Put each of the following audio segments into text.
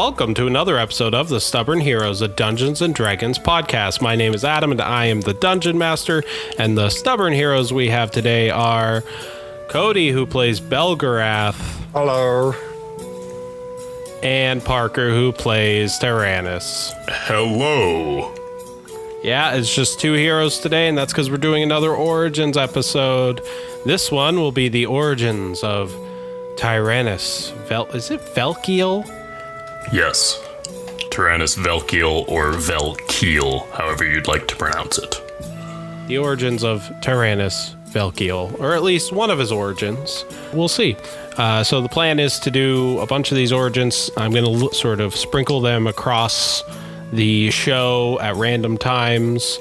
welcome to another episode of the Stubborn Heroes, a Dungeons & Dragons podcast. My name is Adam, and I am the Dungeon Master, and the Stubborn Heroes we have today are Cody, who plays Belgarath. Hello. And Parker, who plays Tyrannus. Hello. Yeah, it's just two heroes today, and that's because we're doing another Origins episode. This one will be the origins of Tyrannus. Is it Velkiel? Yes. Tyrannus Velkiel or Velkiel, however you'd like to pronounce it. The origins of Tyrannus Velkiel, or at least one of his origins. We'll see. So the plan is to do a bunch of these origins. I'm going to sort of sprinkle them across the show at random times,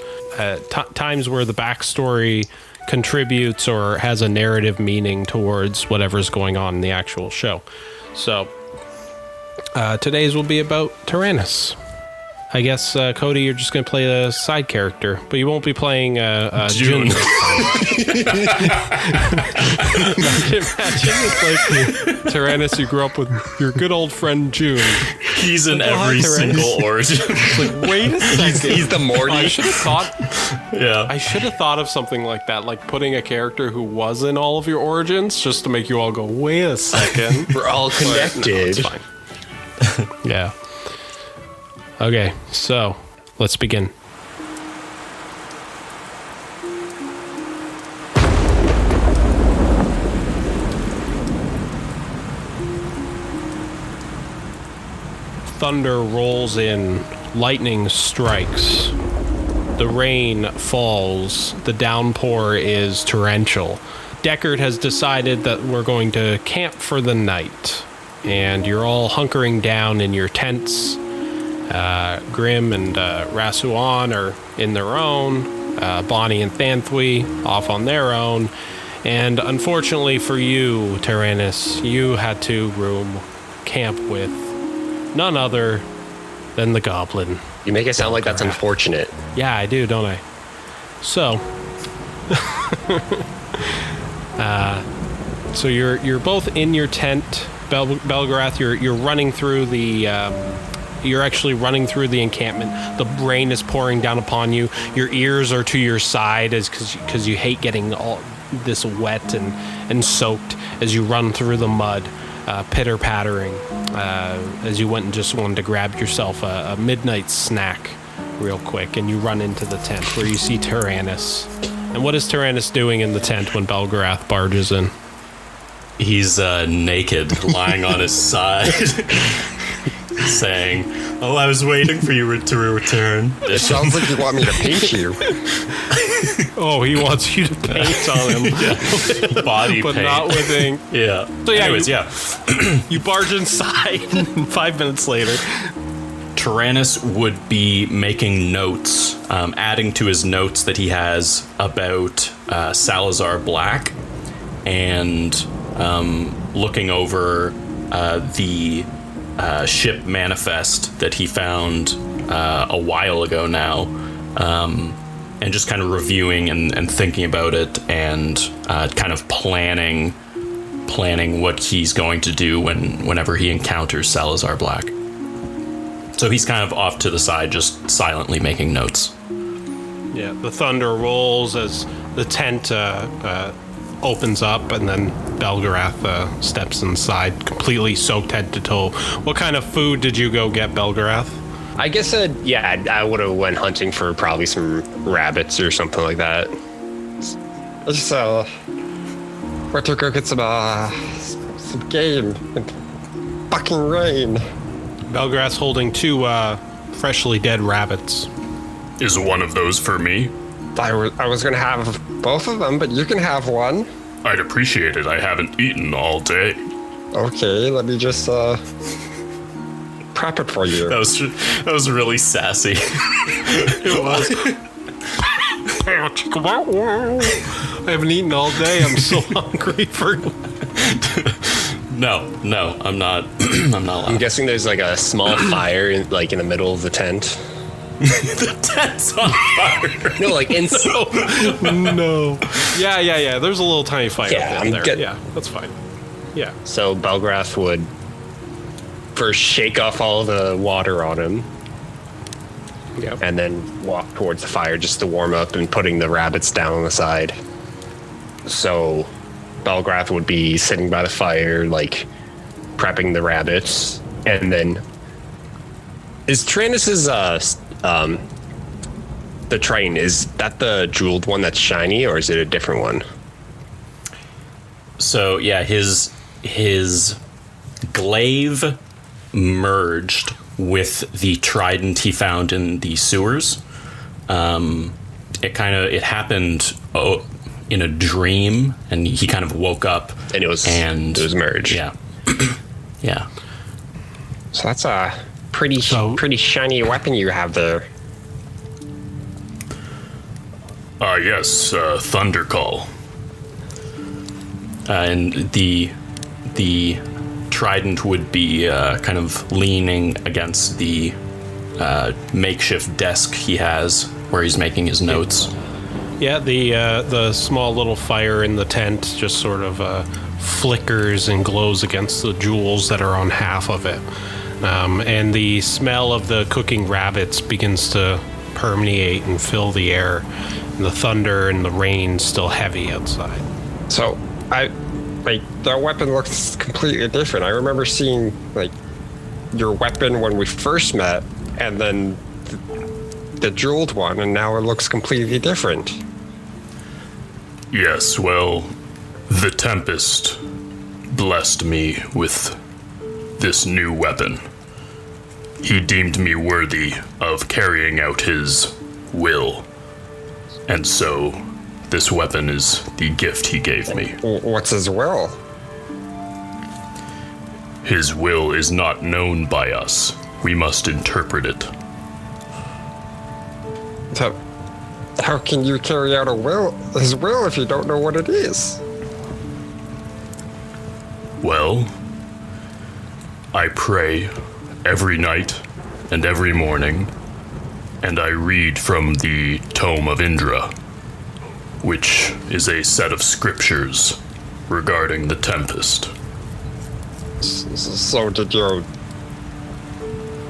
times where the backstory contributes or has a narrative meaning towards whatever's going on in the actual show. So today's will be about Tyrannus. I guess, Cody, you're just going to play a side character, but you won't be playing June. Imagine it's like Tyrannus, you grew up with your good old friend June. He's in every single origin. It's like, wait a second. He's the Morty. I should have thought of something like that, like putting a character who was in all of your origins, just to make you all go, wait a second. We're all connected. No, it's fine. Yeah. Okay, so let's begin. Thunder rolls in, lightning strikes, the rain falls, the downpour is torrential. Deckard has decided that we're going to camp for the night, and you're all hunkering down in your tents. Grim and Rasuan are in their own, Bonnie and Thanthui off on their own, and unfortunately for you, Tyrannus, you had to room camp with none other than the goblin. You make it sound like that's unfortunate. Yeah, I do, don't I? So, so you're both in your tent, Belgarath. You're running through the. You're actually running through the encampment. The rain is pouring down upon you. Your ears are to your side because you hate getting all this wet and soaked as you run through the mud, pitter-pattering, as you went and just wanted to grab yourself a midnight snack real quick, and you run into the tent where you see Tyrannus. And what is Tyrannus doing in the tent when Belgarath barges in? He's naked, lying on his side. Saying, "Oh, I was waiting for you to return." It sounds like you want me to paint you. Oh, he wants you to paint on him. Yeah. Body but paint. Not with ink. Yeah. So yeah, anyways, you barge inside, and 5 minutes later, Tyrannus would be making notes, adding to his notes that he has about Salazar Black, and looking over the ship manifest that he found a while ago now, and just kind of reviewing and thinking about it, and kind of planning what he's going to do whenever he encounters Salazar Black. So he's kind of off to the side, just silently making notes. Yeah, the thunder rolls as the tent opens up, and then Belgarath steps inside, completely soaked head to toe. What kind of food did you go get, Belgarath? I guess, I would have went hunting for probably some rabbits or something like that. I just went to go get some game in fucking rain. Belgarath's holding two freshly dead rabbits. Is one of those for me? I was gonna have both of them, but you can have one. I'd appreciate it. I haven't eaten all day. Okay, let me just prep it for you. That was really sassy. It was. I haven't eaten all day. I'm so hungry for. No, I'm not. I'm not. I'm guessing there's like a small fire in the middle of the tent. The tent's on fire. No, like in. No. Yeah. There's a little tiny fire Yeah, there. Yeah, that's fine. Yeah. So Belgarath would first shake off all the water on him. Yep. And then walk towards the fire just to warm up and putting the rabbits down on the side. So Belgrath would be sitting by the fire, like prepping the rabbits. And then is Tyrannus's the train, is that the jeweled one that's shiny, or is it a different one? So yeah, his glaive merged with the trident he found in the sewers. It happened in a dream, and he kind of woke up, And it was merged. Yeah, yeah. So that's a pretty shiny weapon you have there. Yes, Thunder Call. And the trident would be kind of leaning against the makeshift desk he has where he's making his notes. Yeah, the small little fire in the tent just sort of flickers and glows against the jewels that are on half of it. And the smell of the cooking rabbits begins to permeate and fill the air. And the thunder and the rain still heavy outside. So that weapon looks completely different. I remember seeing your weapon when we first met, and then the jeweled one, and now it looks completely different. Yes, well, the Tempest blessed me with this new weapon. He deemed me worthy of carrying out his will. And so, this weapon is the gift he gave me. What's his will? His will is not known by us. We must interpret it. How can you carry out his will if you don't know what it is? Well, I pray every night and every morning, and I read from the Tome of Indra, which is a set of scriptures regarding the Tempest. So did your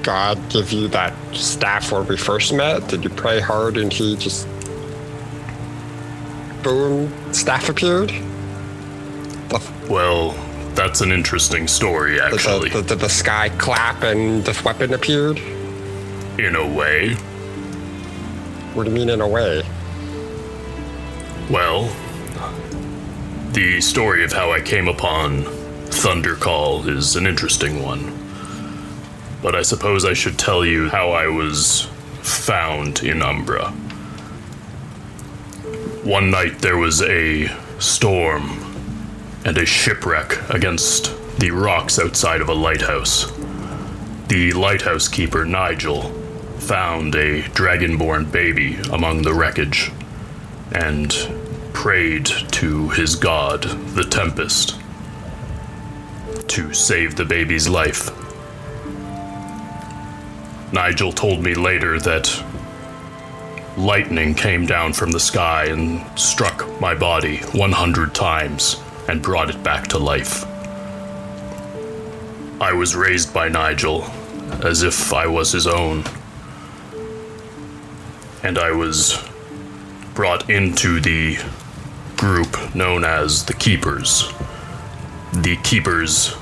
God give you that staff when we first met? Did you pray hard and he just... boom, staff appeared? Well, that's an interesting story, actually. Did the sky clap and the weapon appeared? In a way. What do you mean in a way? Well, the story of how I came upon Thunder Call is an interesting one. But I suppose I should tell you how I was found in Umbra. One night there was a storm and a shipwreck against the rocks outside of a lighthouse. The lighthouse keeper, Nigel, found a dragonborn baby among the wreckage and prayed to his god, the Tempest, to save the baby's life. Nigel told me later that lightning came down from the sky and struck my body 100 times and brought it back to life. I was raised by Nigel as if I was his own, and I was brought into the group known as the Keepers. The Keepers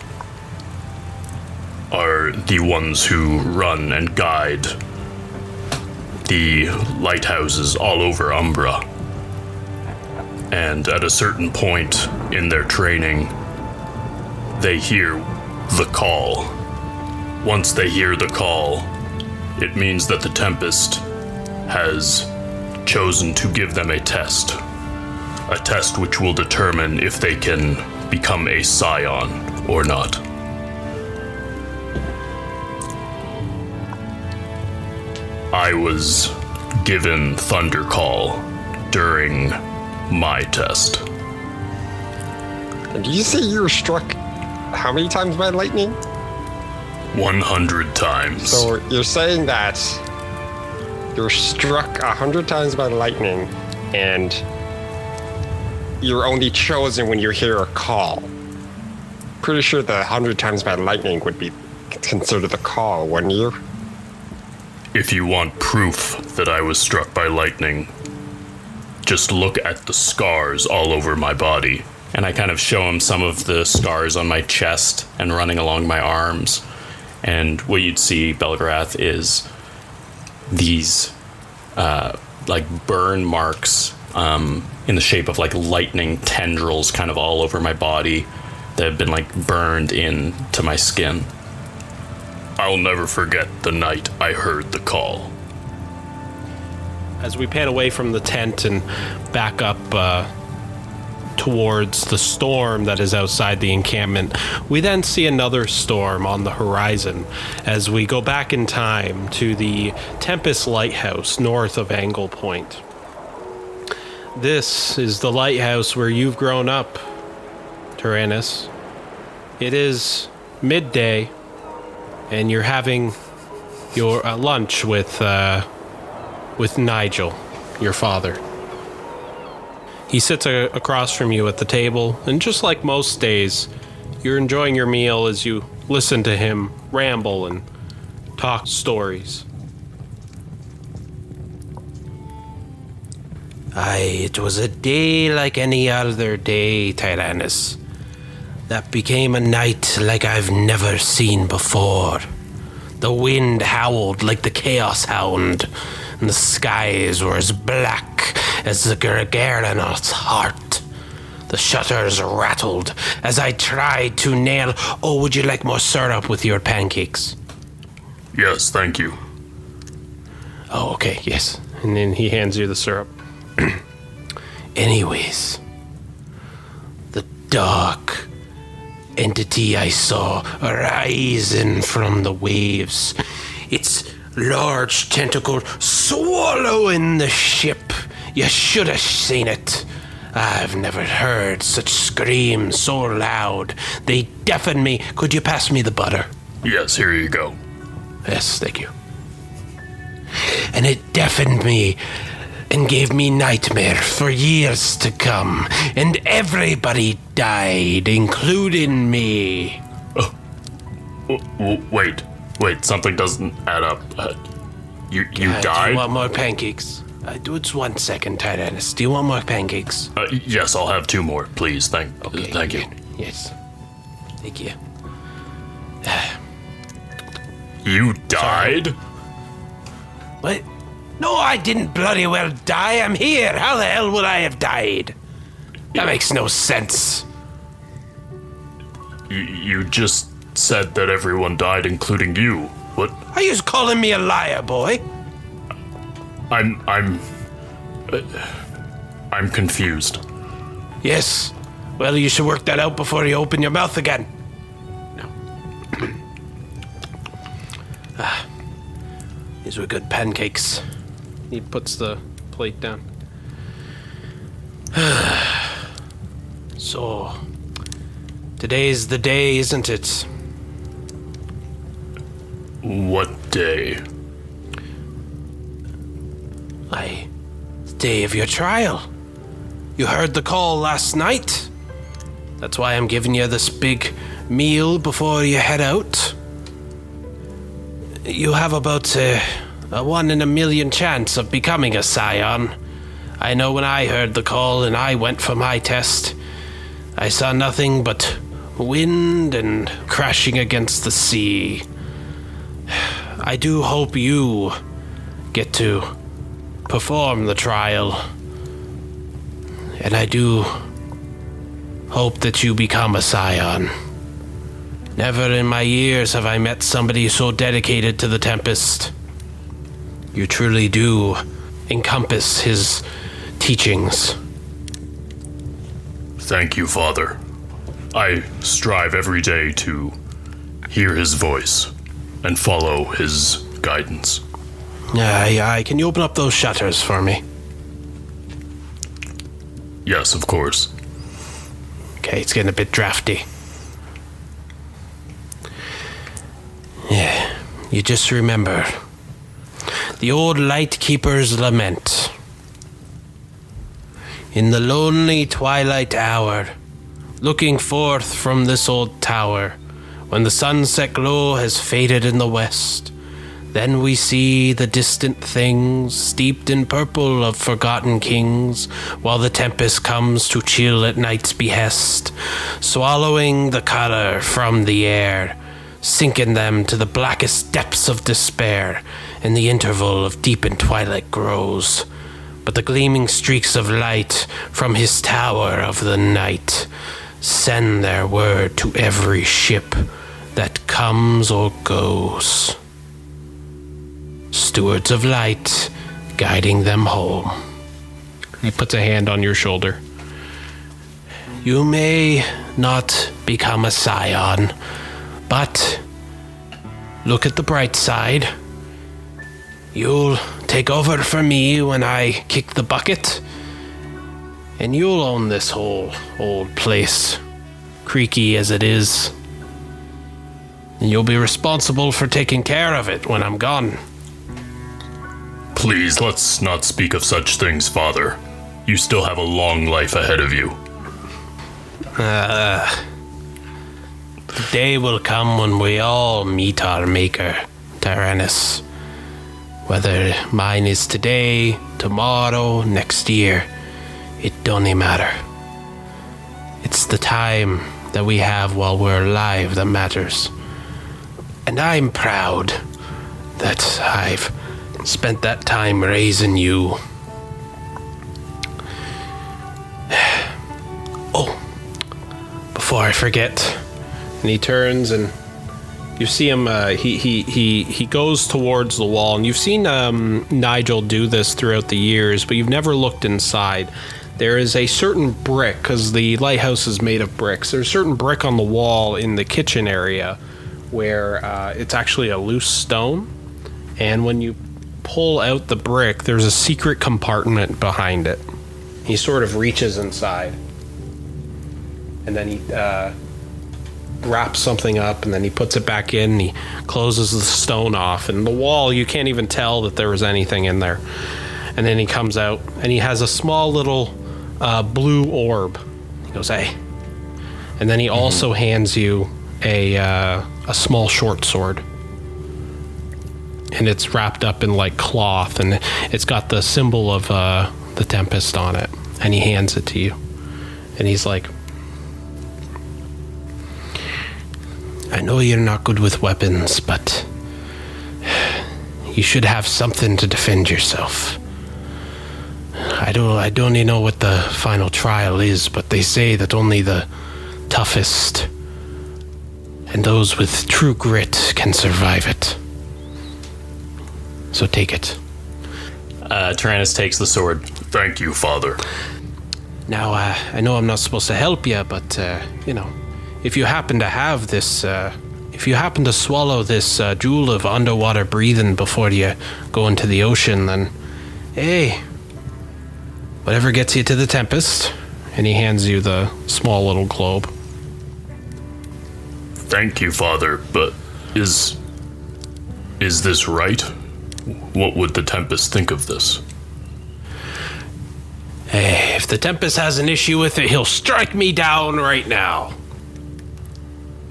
are the ones who run and guide the lighthouses all over Umbra. And at a certain point in their training, they hear the call. Once they hear the call, it means that the Tempest has chosen to give them a test which will determine if they can become a scion or not. I was given Thunder Call during my test. And did you say you were struck how many times by lightning? 100 times. So you're saying that you're struck 100 times by lightning and you're only chosen when you hear a call. Pretty sure the 100 times by lightning would be consider the call, wouldn't you? If you want proof that I was struck by lightning, just look at the scars all over my body. And I kind of show him some of the scars on my chest and running along my arms. And what you'd see, Belgrath, is these like burn marks in the shape of like lightning tendrils kind of all over my body that have been like burned into my skin. I'll never forget the night I heard the call. As we pan away from the tent and back up towards the storm that is outside the encampment, we then see another storm on the horizon as we go back in time to the Tempest Lighthouse north of Anglepoint. This is the lighthouse where you've grown up, Tyrannus. It is midday, and you're having your lunch with Nigel, your father. He sits across from you at the table, and just like most days, you're enjoying your meal as you listen to him ramble and talk stories. Aye, it was a day like any other day, Tyrannus. That became a night like I've never seen before. The wind howled like the Chaos Hound, and the skies were as black as the Gergeranoth's heart. The shutters rattled as I tried to nail... Oh, would you like more syrup with your pancakes? Yes, thank you. Oh, okay, yes. And then he hands you the syrup. Anyways, the dark entity I saw rising from the waves, its large tentacle swallowing the ship. You should have seen it. I've never heard such screams so loud. They deafened me. Could you pass me the butter? Yes, here you go. Yes, thank you. And it deafened me and gave me nightmare for years to come. And everybody died, including me. Wait, something doesn't add up. You died? Do you want more pancakes? It's 1 second, Tyrannus. Do you want more pancakes? Yes, I'll have 2 more, please. Thank you. Yes. Thank you. You died? Sorry. What? No, I didn't bloody well die. I'm here. How the hell would I have died? That makes no sense. You just said that everyone died, including you. What? Are you calling me a liar, boy? I'm confused. Yes. Well, you should work that out before you open your mouth again. No. These were good pancakes. He puts the plate down. So, today's the day, isn't it? What day? Aye, the day of your trial. You heard the call last night. That's why I'm giving you this big meal before you head out. You have about a 1 in a million chance of becoming a scion. I know when I heard the call and I went for my test, I saw nothing but wind and crashing against the sea. I do hope you get to perform the trial. And I do hope that you become a scion. Never in my years have I met somebody so dedicated to the Tempest. You truly do encompass his teachings. Thank you, Father. I strive every day to hear his voice and follow his guidance. Aye. Can you open up those shutters for me? Yes, of course. Okay, it's getting a bit drafty. Yeah, you just remember the old Lightkeeper's lament. In the lonely twilight hour, looking forth from this old tower, when the sunset glow has faded in the west, then we see the distant things steeped in purple of forgotten kings, while the tempest comes to chill at night's behest, swallowing the color from the air, sinking them to the blackest depths of despair. In the interval of deepened twilight grows, but the gleaming streaks of light from his tower of the night send their word to every ship that comes or goes. Stewards of light, guiding them home. He puts a hand on your shoulder. You may not become a scion, but look at the bright side. You'll take over for me when I kick the bucket, and you'll own this whole old place, creaky as it is. And you'll be responsible for taking care of it when I'm gone. Please, let's not speak of such things, Father. You still have a long life ahead of you. The day will come when we all meet our maker, Tyrannus. Whether mine is today, tomorrow, next year, it don't matter. It's the time that we have while we're alive that matters. And I'm proud that I've spent that time raising you. Oh, before I forget. And he turns and you see him, he goes towards the wall, and you've seen Nigel do this throughout the years, but you've never looked inside. There is a certain brick, because the lighthouse is made of bricks. There's a certain brick on the wall in the kitchen area where it's actually a loose stone, and when you pull out the brick, there's a secret compartment behind it. He sort of reaches inside, and then he wraps something up, and then he puts it back in, and he closes the stone off, and the wall, you can't even tell that there was anything in there. And then he comes out, and he has a small little blue orb. He goes, hey. And then he also hands you a small short sword. And it's wrapped up in like cloth, and it's got the symbol of the Tempest on it. And he hands it to you. And he's like, I know you're not good with weapons, but you should have something to defend yourself. I don't even know what the final trial is, but they say that only the toughest and those with true grit can survive it. So take it. Tyrannus takes the sword. Thank you, Father. Now, I know I'm not supposed to help you, but, if you happen to have this, if you happen to swallow this jewel of underwater breathing before you go into the ocean, then, hey, whatever gets you to the Tempest. And he hands you the small little globe. Thank you, Father, but is this right? What would the Tempest think of this? Hey, if the Tempest has an issue with it, he'll strike me down right now.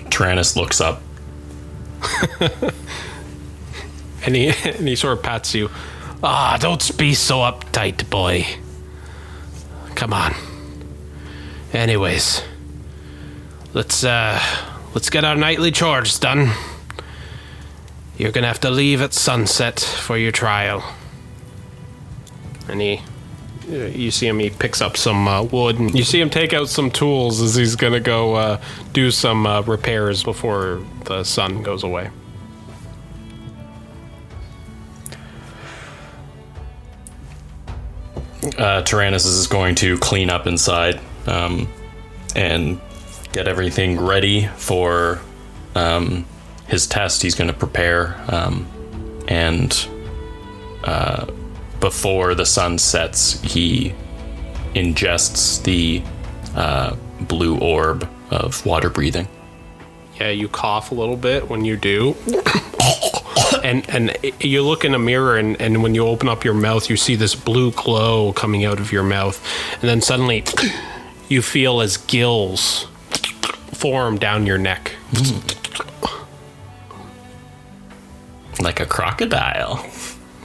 Tyrannus looks up. and he sort of pats you. Don't be so uptight, boy. Come on. Anyways, let's get our nightly chores done. You're gonna have to leave at sunset for your trial. And you see him, he picks up some wood, and you see him take out some tools as he's gonna go do some repairs before the sun goes away. Tyrannus is going to clean up inside and get everything ready for his test. He's going to prepare, and before the sun sets, he ingests the blue orb of water breathing. Yeah, you cough a little bit when you do. And you look in a mirror, and when you open up your mouth, you see this blue glow coming out of your mouth. And then suddenly, you feel as gills form down your neck. Like a crocodile.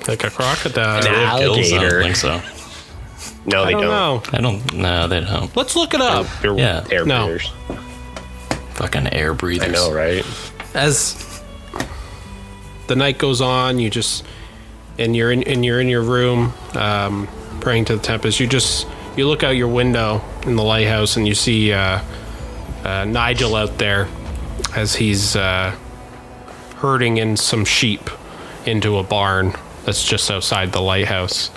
Like a crocodile. An Gills? I alligator. don't think so. No, I they don't don't. know. No, they don't. Let's look it up. They're Yeah. air No. breathers. Fucking air breathers. I know, right? As the night goes on, you're in your room, praying to the Tempest. You look out your window in the lighthouse and you see Nigel out there as he's herding in some sheep into a barn that's just outside the lighthouse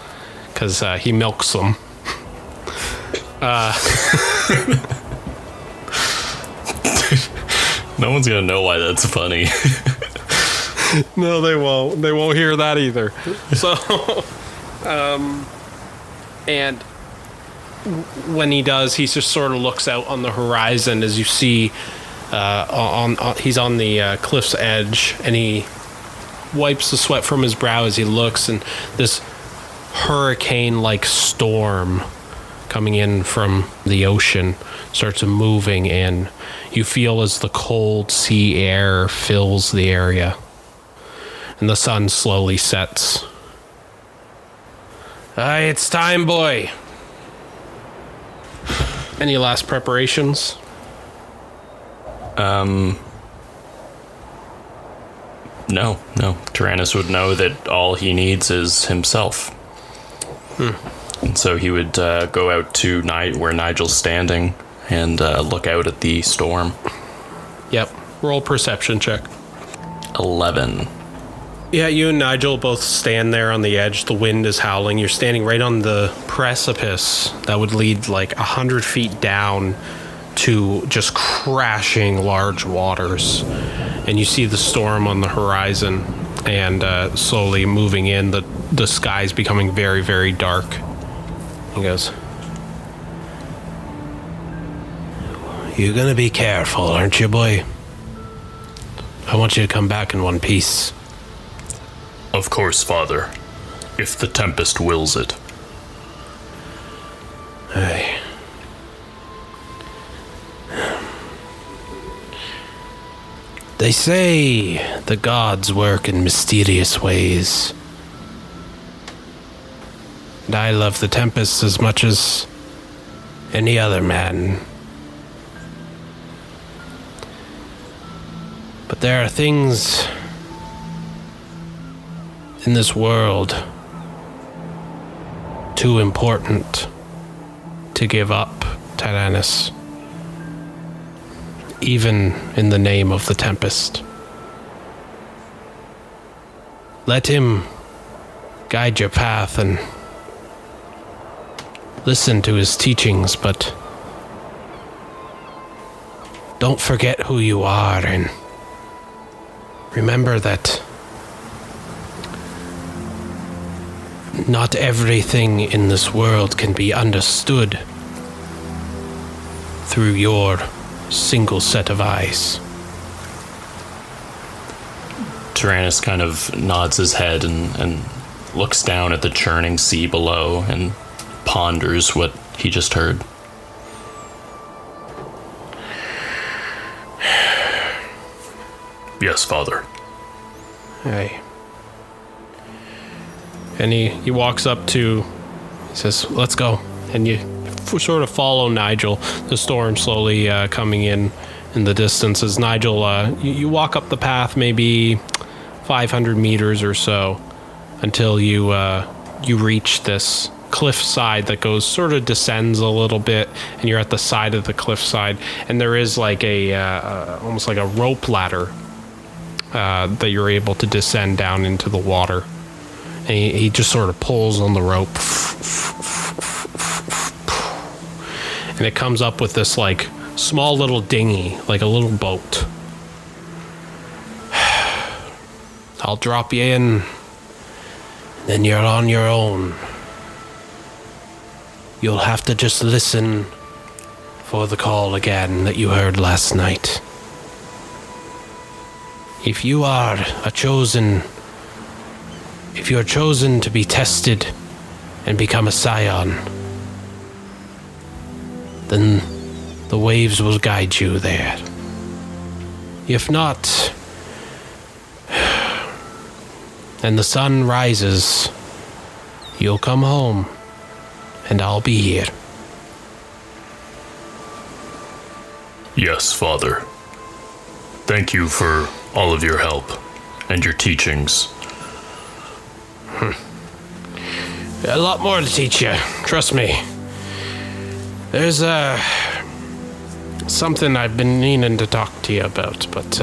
because he milks them. No one's gonna know why that's funny. No, they won't. They won't hear that either. So, and when he does, he just sort of looks out on the horizon as you see he's on the cliff's edge, and he wipes the sweat from his brow as he looks, and this hurricane-like storm coming in from the ocean starts moving, and you feel as the cold sea air fills the area, and the sun slowly sets. Aye, it's time, boy. Any last preparations? No. Tyrannus would know that all he needs is himself. And so he would go out to where Nigel's standing and look out at the storm. Yep. Roll perception check. 11. Yeah, you and Nigel both stand there on the edge. The wind is howling. You're standing right on the precipice that would lead like 100 feet down to just crashing large waters. And you see the storm on the horizon and slowly moving in. The sky's becoming very, very dark. He goes, "You're gonna be careful, aren't you, boy? I want you to come back in one piece." Of course, Father. If the Tempest wills it. Aye. They say the gods work in mysterious ways. And I love the Tempest as much as any other man. But there are things in this world too important to give up, Tyrannus. Even in the name of the Tempest. Let him guide your path and listen to his teachings, but don't forget who you are, and remember that not everything in this world can be understood through your single set of eyes. Tyrannus kind of nods his head and looks down at the churning sea below and ponders what he just heard. Yes, Father. Hey. And he walks up to, he says, "Let's go." And you sort of follow Nigel, the storm slowly coming in the distance. As Nigel, you walk up the path maybe 500 meters or so until you reach this cliffside that goes sort of descends a little bit, and you're at the side of the cliffside, and there is like almost like a rope ladder that you're able to descend down into the water. And he just sort of pulls on the rope, and it comes up with this like small little dinghy, like a little boat. I'll drop you in, then you're on your own. You'll have to just listen for the call again that you heard last night. If you're chosen to be tested and become a scion, then the waves will guide you there. If not, and the sun rises, you'll come home, and I'll be here. Yes, Father. Thank you for all of your help and your teachings. A lot more to teach you, trust me. There's something I've been meaning to talk to you about, but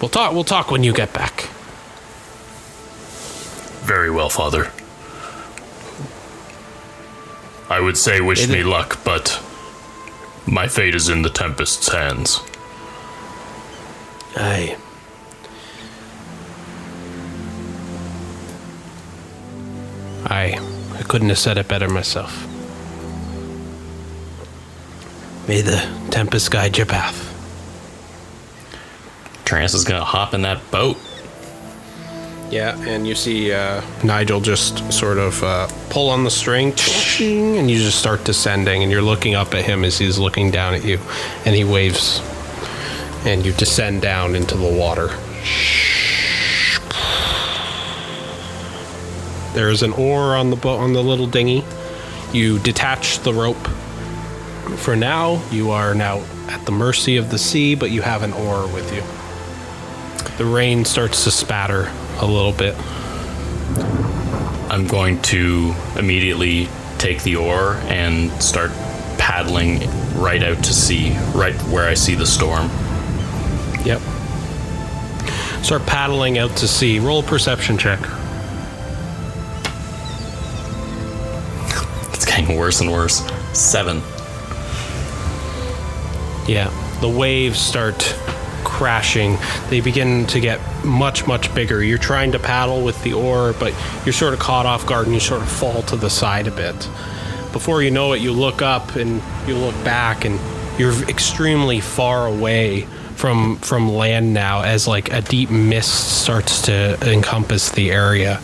we'll talk when you get back. Very well, Father. I would say wish me luck, but my fate is in the Tempest's hands. Aye. I couldn't have said it better myself. May the Tempest guide your path. Tyrannus is gonna hop in that boat. Yeah, and you see Nigel just sort of pull on the string, and you just start descending, and you're looking up at him as he's looking down at you, and he waves, and you descend down into the water. There's an oar on the boat, on the little dinghy. You detach the rope. For now, you are now at the mercy of the sea, but you have an oar with you. The rain starts to spatter a little bit. I'm going to immediately take the oar and start paddling right out to sea, right where I see the storm. Yep. Start paddling out to sea. Roll a perception check. It's getting worse and worse. 7. Yeah. The waves start crashing. They begin to get much, much bigger. You're trying to paddle with the oar, but you're sort of caught off guard and you sort of fall to the side a bit. Before you know it, you look up and you look back and you're extremely far away from land now, as like a deep mist starts to encompass the area.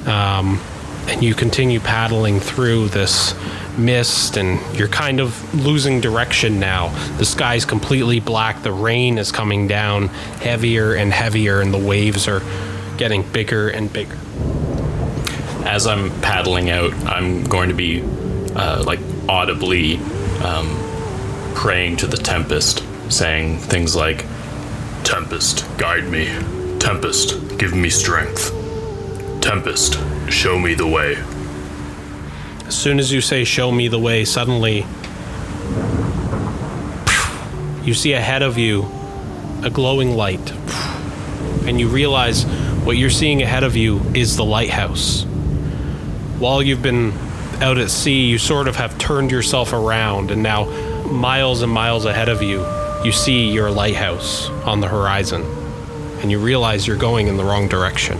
And you continue paddling through this mist, and you're kind of losing direction now. The sky's completely black. The rain is coming down heavier and heavier, and the waves are getting bigger and bigger. As I'm paddling out, I'm going to be audibly praying to the Tempest, saying things like, Tempest, guide me. Tempest, give me strength. Tempest, show me the way. As soon as you say, show me the way, suddenly you see ahead of you a glowing light. And you realize what you're seeing ahead of you is the lighthouse. While you've been out at sea, you sort of have turned yourself around, and now miles and miles ahead of you, you see your lighthouse on the horizon. And you realize you're going in the wrong direction.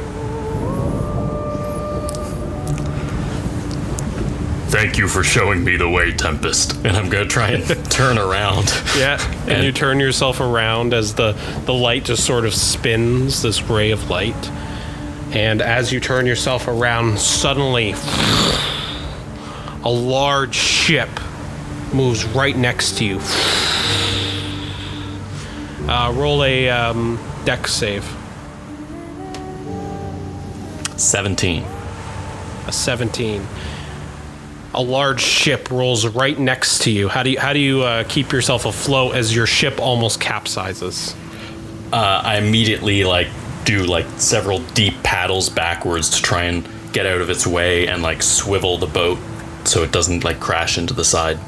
Thank you for showing me the way, Tempest. and I'm going to try and turn around. Yeah, and you turn yourself around as the light just sort of spins, this ray of light. And as you turn yourself around, suddenly a large ship moves right next to you. Roll a dex save. 17. A 17. A large ship rolls right next to you. How do you keep yourself afloat as your ship almost capsizes? I immediately do several deep paddles backwards to try and get out of its way and swivel the boat so it doesn't crash into the side.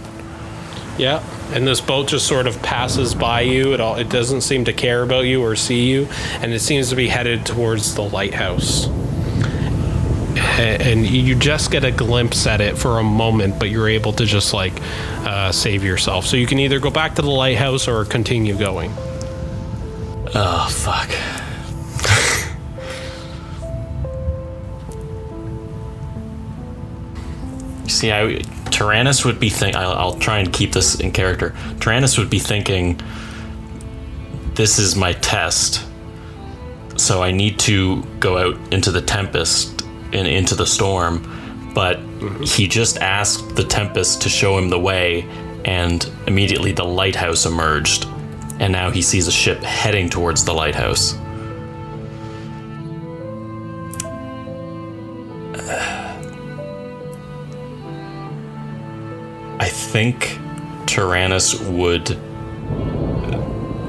Yeah, and this boat just sort of passes by you. It doesn't seem to care about you or see you, and it seems to be headed towards the lighthouse. And you just get a glimpse at it for a moment, but you're able to just save yourself. So you can either go back to the lighthouse or continue going. Oh, fuck. See, Tyrannus would be I'll try and keep this in character. Tyrannus would be thinking, this is my test, so I need to go out into the Tempest and into the storm, but he just asked the Tempest to show him the way, and immediately the lighthouse emerged, and now he sees a ship heading towards the lighthouse. I think Tyrannus would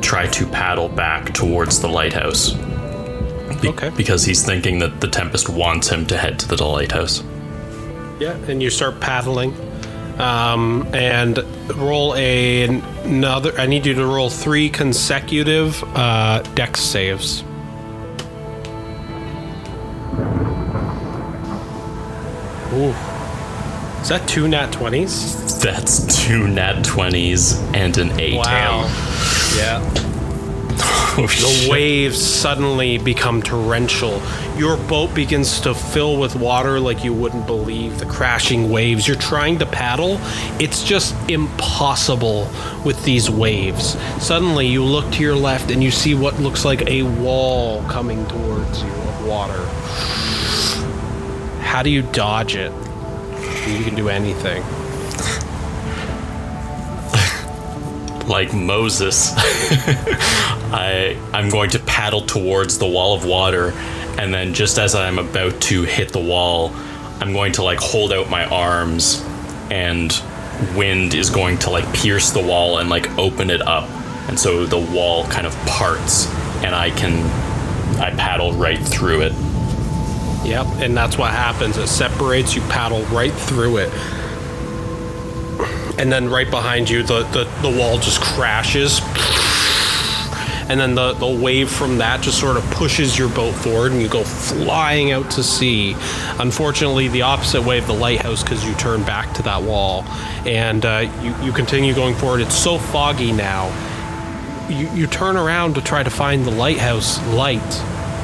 try to paddle back towards the lighthouse. Okay. Because he's thinking that the Tempest wants him to head to the lighthouse. Yeah, and you start paddling. And roll another. I need you to roll 3 consecutive dex saves. Ooh. Is that 2 nat 20s? That's 2 nat 20s and an 8. Wow. Yeah. Oh, The waves suddenly become torrential. Your boat begins to fill with water like you wouldn't believe. The crashing waves. You're trying to paddle. It's just impossible with these waves. Suddenly, you look to your left and you see what looks like a wall coming towards you of water. How do you dodge it? You can do anything. Like Moses, I'm going to paddle towards the wall of water, and then just as I'm about to hit the wall, I'm going to like hold out my arms, and wind is going to like pierce the wall and like open it up, and so the wall kind of parts, and I paddle right through it. Yep, and that's what happens. It separates, you paddle right through it. And then right behind you, the wall just crashes. And then the wave from that just sort of pushes your boat forward and you go flying out to sea. Unfortunately, the opposite way of the lighthouse because you turn back to that wall. And you continue going forward. It's so foggy now. You turn around to try to find the lighthouse light,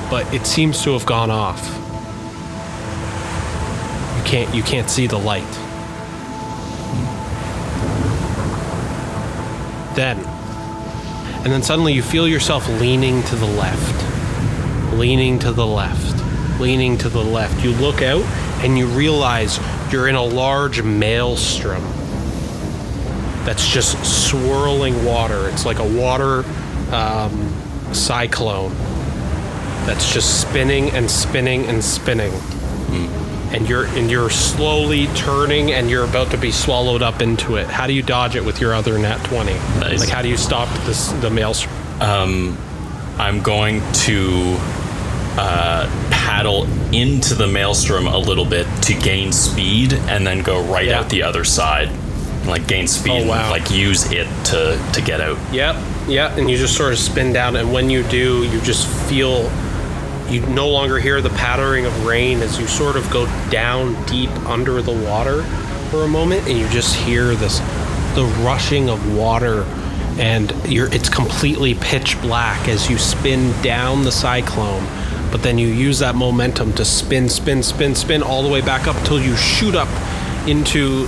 but it seems to have gone off. You can't see the light. And then suddenly you feel yourself leaning to the left, leaning to the left, leaning to the left. You look out and you realize you're in a large maelstrom that's just swirling water. It's like a water cyclone that's just spinning and spinning and spinning. And you're slowly turning and you're about to be swallowed up into it. How do you dodge it with your other nat 20? Nice. Like how do you stop the maelstrom? I'm going to paddle into the maelstrom a little bit to gain speed and then go right out the other side. Like gain speed and like use it to get out. Yep, and you just sort of spin down, and when you do, you just feel you no longer hear the pattering of rain as you sort of go down deep under the water for a moment, and you just hear the rushing of water, and it's completely pitch black as you spin down the cyclone, but then you use that momentum to spin all the way back up till you shoot up into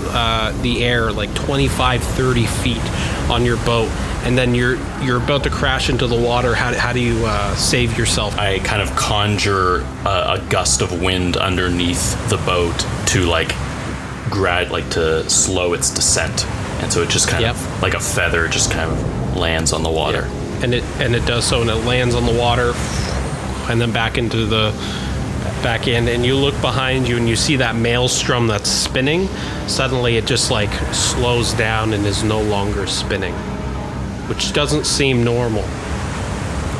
the air like 25-30 feet on your boat. And then you're about to crash into the water. How do you save yourself? I kind of conjure a gust of wind underneath the boat to to slow its descent, and so it just kind of like a feather just kind of lands on the water. Yeah. And it does so, and it lands on the water, and then back into the back end. And you look behind you, and you see that maelstrom that's spinning. Suddenly, it just like slows down and is no longer spinning, which doesn't seem normal.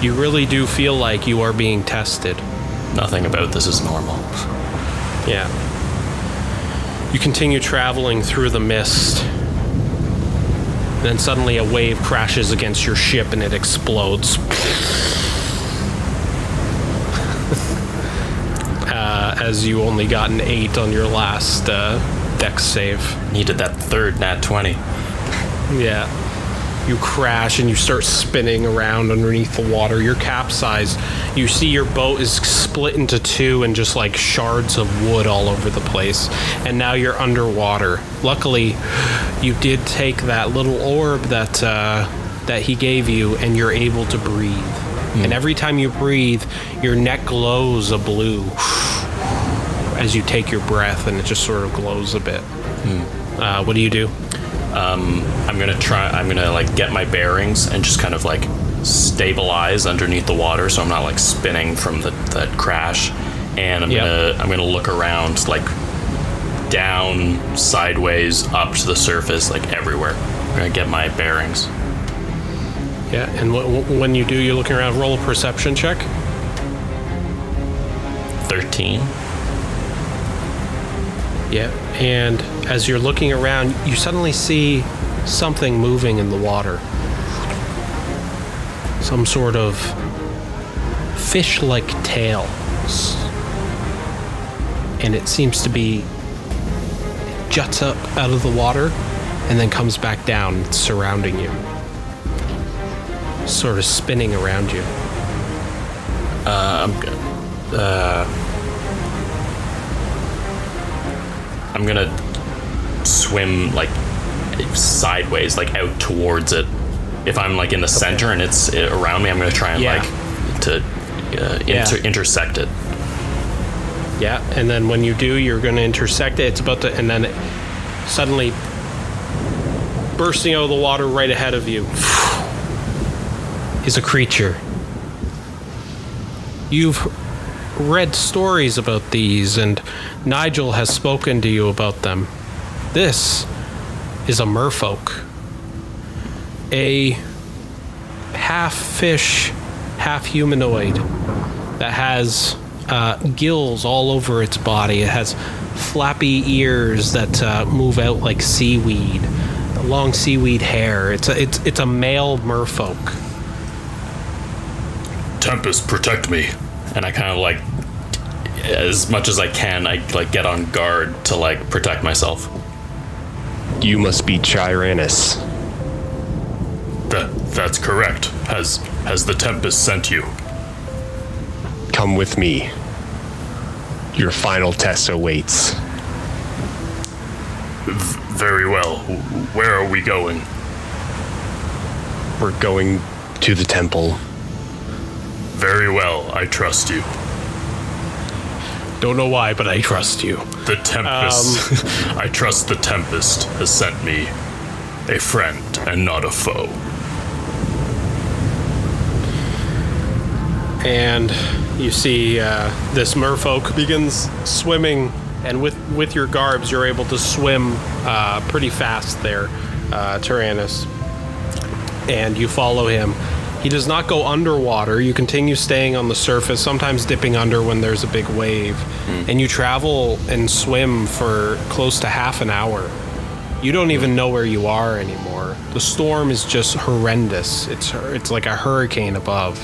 You really do feel like you are being tested. Nothing about this is normal. Yeah. You continue traveling through the mist. Then suddenly a wave crashes against your ship and it explodes. As you only got an 8 on your last dex save. Needed that third nat 20. Yeah. You crash and you start spinning around underneath the water. You're capsized. You see your boat is split into 2 and just like shards of wood all over the place. And now you're underwater. Luckily, you did take that little orb that he gave you, and you're able to breathe. And every time you breathe, your neck glows a blue as you take your breath, and it just sort of glows a bit. What do you do? I'm gonna like get my bearings and just kind of like stabilize underneath the water, so I'm not like spinning from that crash. And I'm gonna look around, like down, sideways, up to the surface, like everywhere. I'm gonna get my bearings. Yeah, and when you do, you're looking around. Roll a perception check. 13. Yeah, and as you're looking around, you suddenly see something moving in the water. Some sort of fish-like tail. And it seems to be, it juts up out of the water and then comes back down. It's surrounding you. Sort of spinning around you. I'm gonna swim like sideways, like out towards it. If I'm like in the center and it's around me, I'm gonna try and intersect it. Yeah, and then when you do, you're gonna intersect it. It's about to, and then it suddenly bursting out of the water right ahead of you is a creature. You've read stories about these, and Nigel has spoken to you about them. This is a merfolk. A half fish, half humanoid that has gills all over its body. It has flappy ears that move out like seaweed, long seaweed hair. It's a male merfolk. Tempest, protect me. And I kind of like, as much as I can, I like get on guard to like protect myself. You must be Tyrannus. That's correct. Has the Tempest sent you? Come with me. Your final test awaits. Very well. Where are we going? We're going to the temple. Very well. I trust you. Don't know why, but I trust you. The Tempest. I trust the Tempest has sent me a friend and not a foe. And you see this merfolk begins swimming, and with your garbs, you're able to swim pretty fast there, Tyrannus. And you follow him. He does not go underwater. You continue staying on the surface, sometimes dipping under when there's a big wave. And you travel and swim for close to half an hour. You don't even know where you are anymore. The storm is just horrendous. It's like a hurricane above.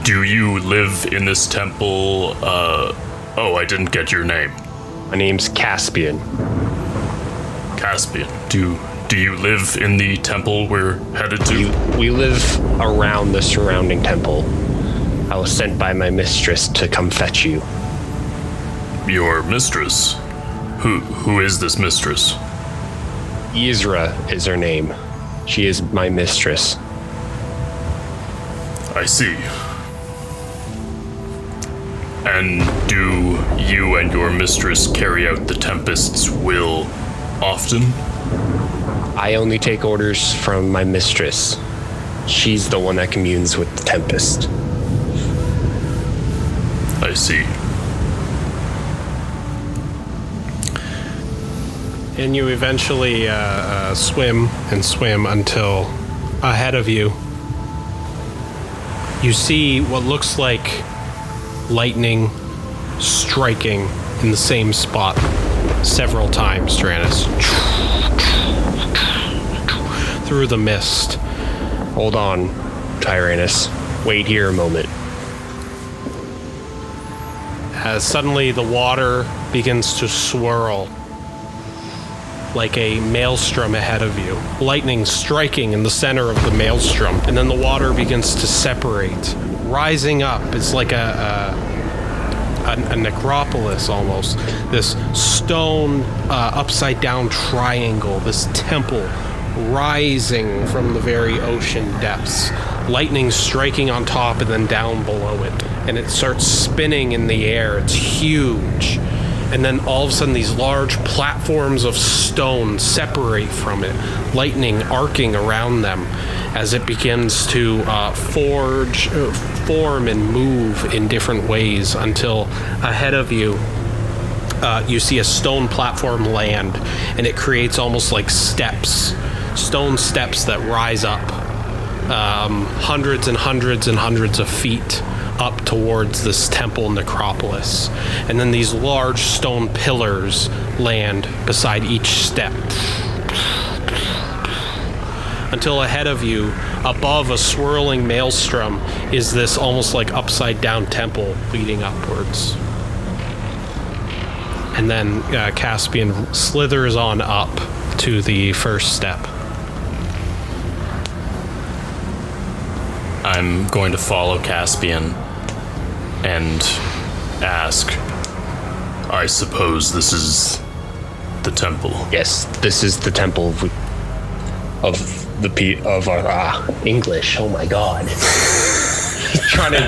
Do you live in this temple? I didn't get your name. My name's Caspian. Caspian. Do you live in the temple we're headed to? We live around the surrounding temple. I was sent by my mistress to come fetch you. Your mistress? Who is this mistress? Isra is her name. She is my mistress. I see. And do you and your mistress carry out the Tempest's will often? I only take orders from my mistress. She's the one that communes with the Tempest. I see. And you eventually swim and swim until ahead of you, you see what looks like lightning striking in the same spot several times, Tyrannus. Through the mist. Hold on, Tyrannus. Wait here a moment. As suddenly the water begins to swirl like a maelstrom ahead of you. Lightning striking in the center of the maelstrom, and then the water begins to separate. Rising up, it's like a necropolis almost. This stone upside down triangle, this temple rising from the very ocean depths. Lightning striking on top and then down below it. And it starts spinning in the air. It's huge. And then all of a sudden these large platforms of stone separate from it, lightning arcing around them as it begins to form and move in different ways until ahead of you you see a stone platform land, and it creates almost like steps, stone steps that rise up hundreds and hundreds and hundreds of feet up towards this temple necropolis. And then these large stone pillars land beside each step. Until ahead of you, above a swirling maelstrom, is this almost like upside down temple leading upwards. And then Caspian slithers on up to the first step. I'm going to follow Caspian and ask, I suppose this is the temple. Yes, this is the temple of our English. Oh my God! Trying to.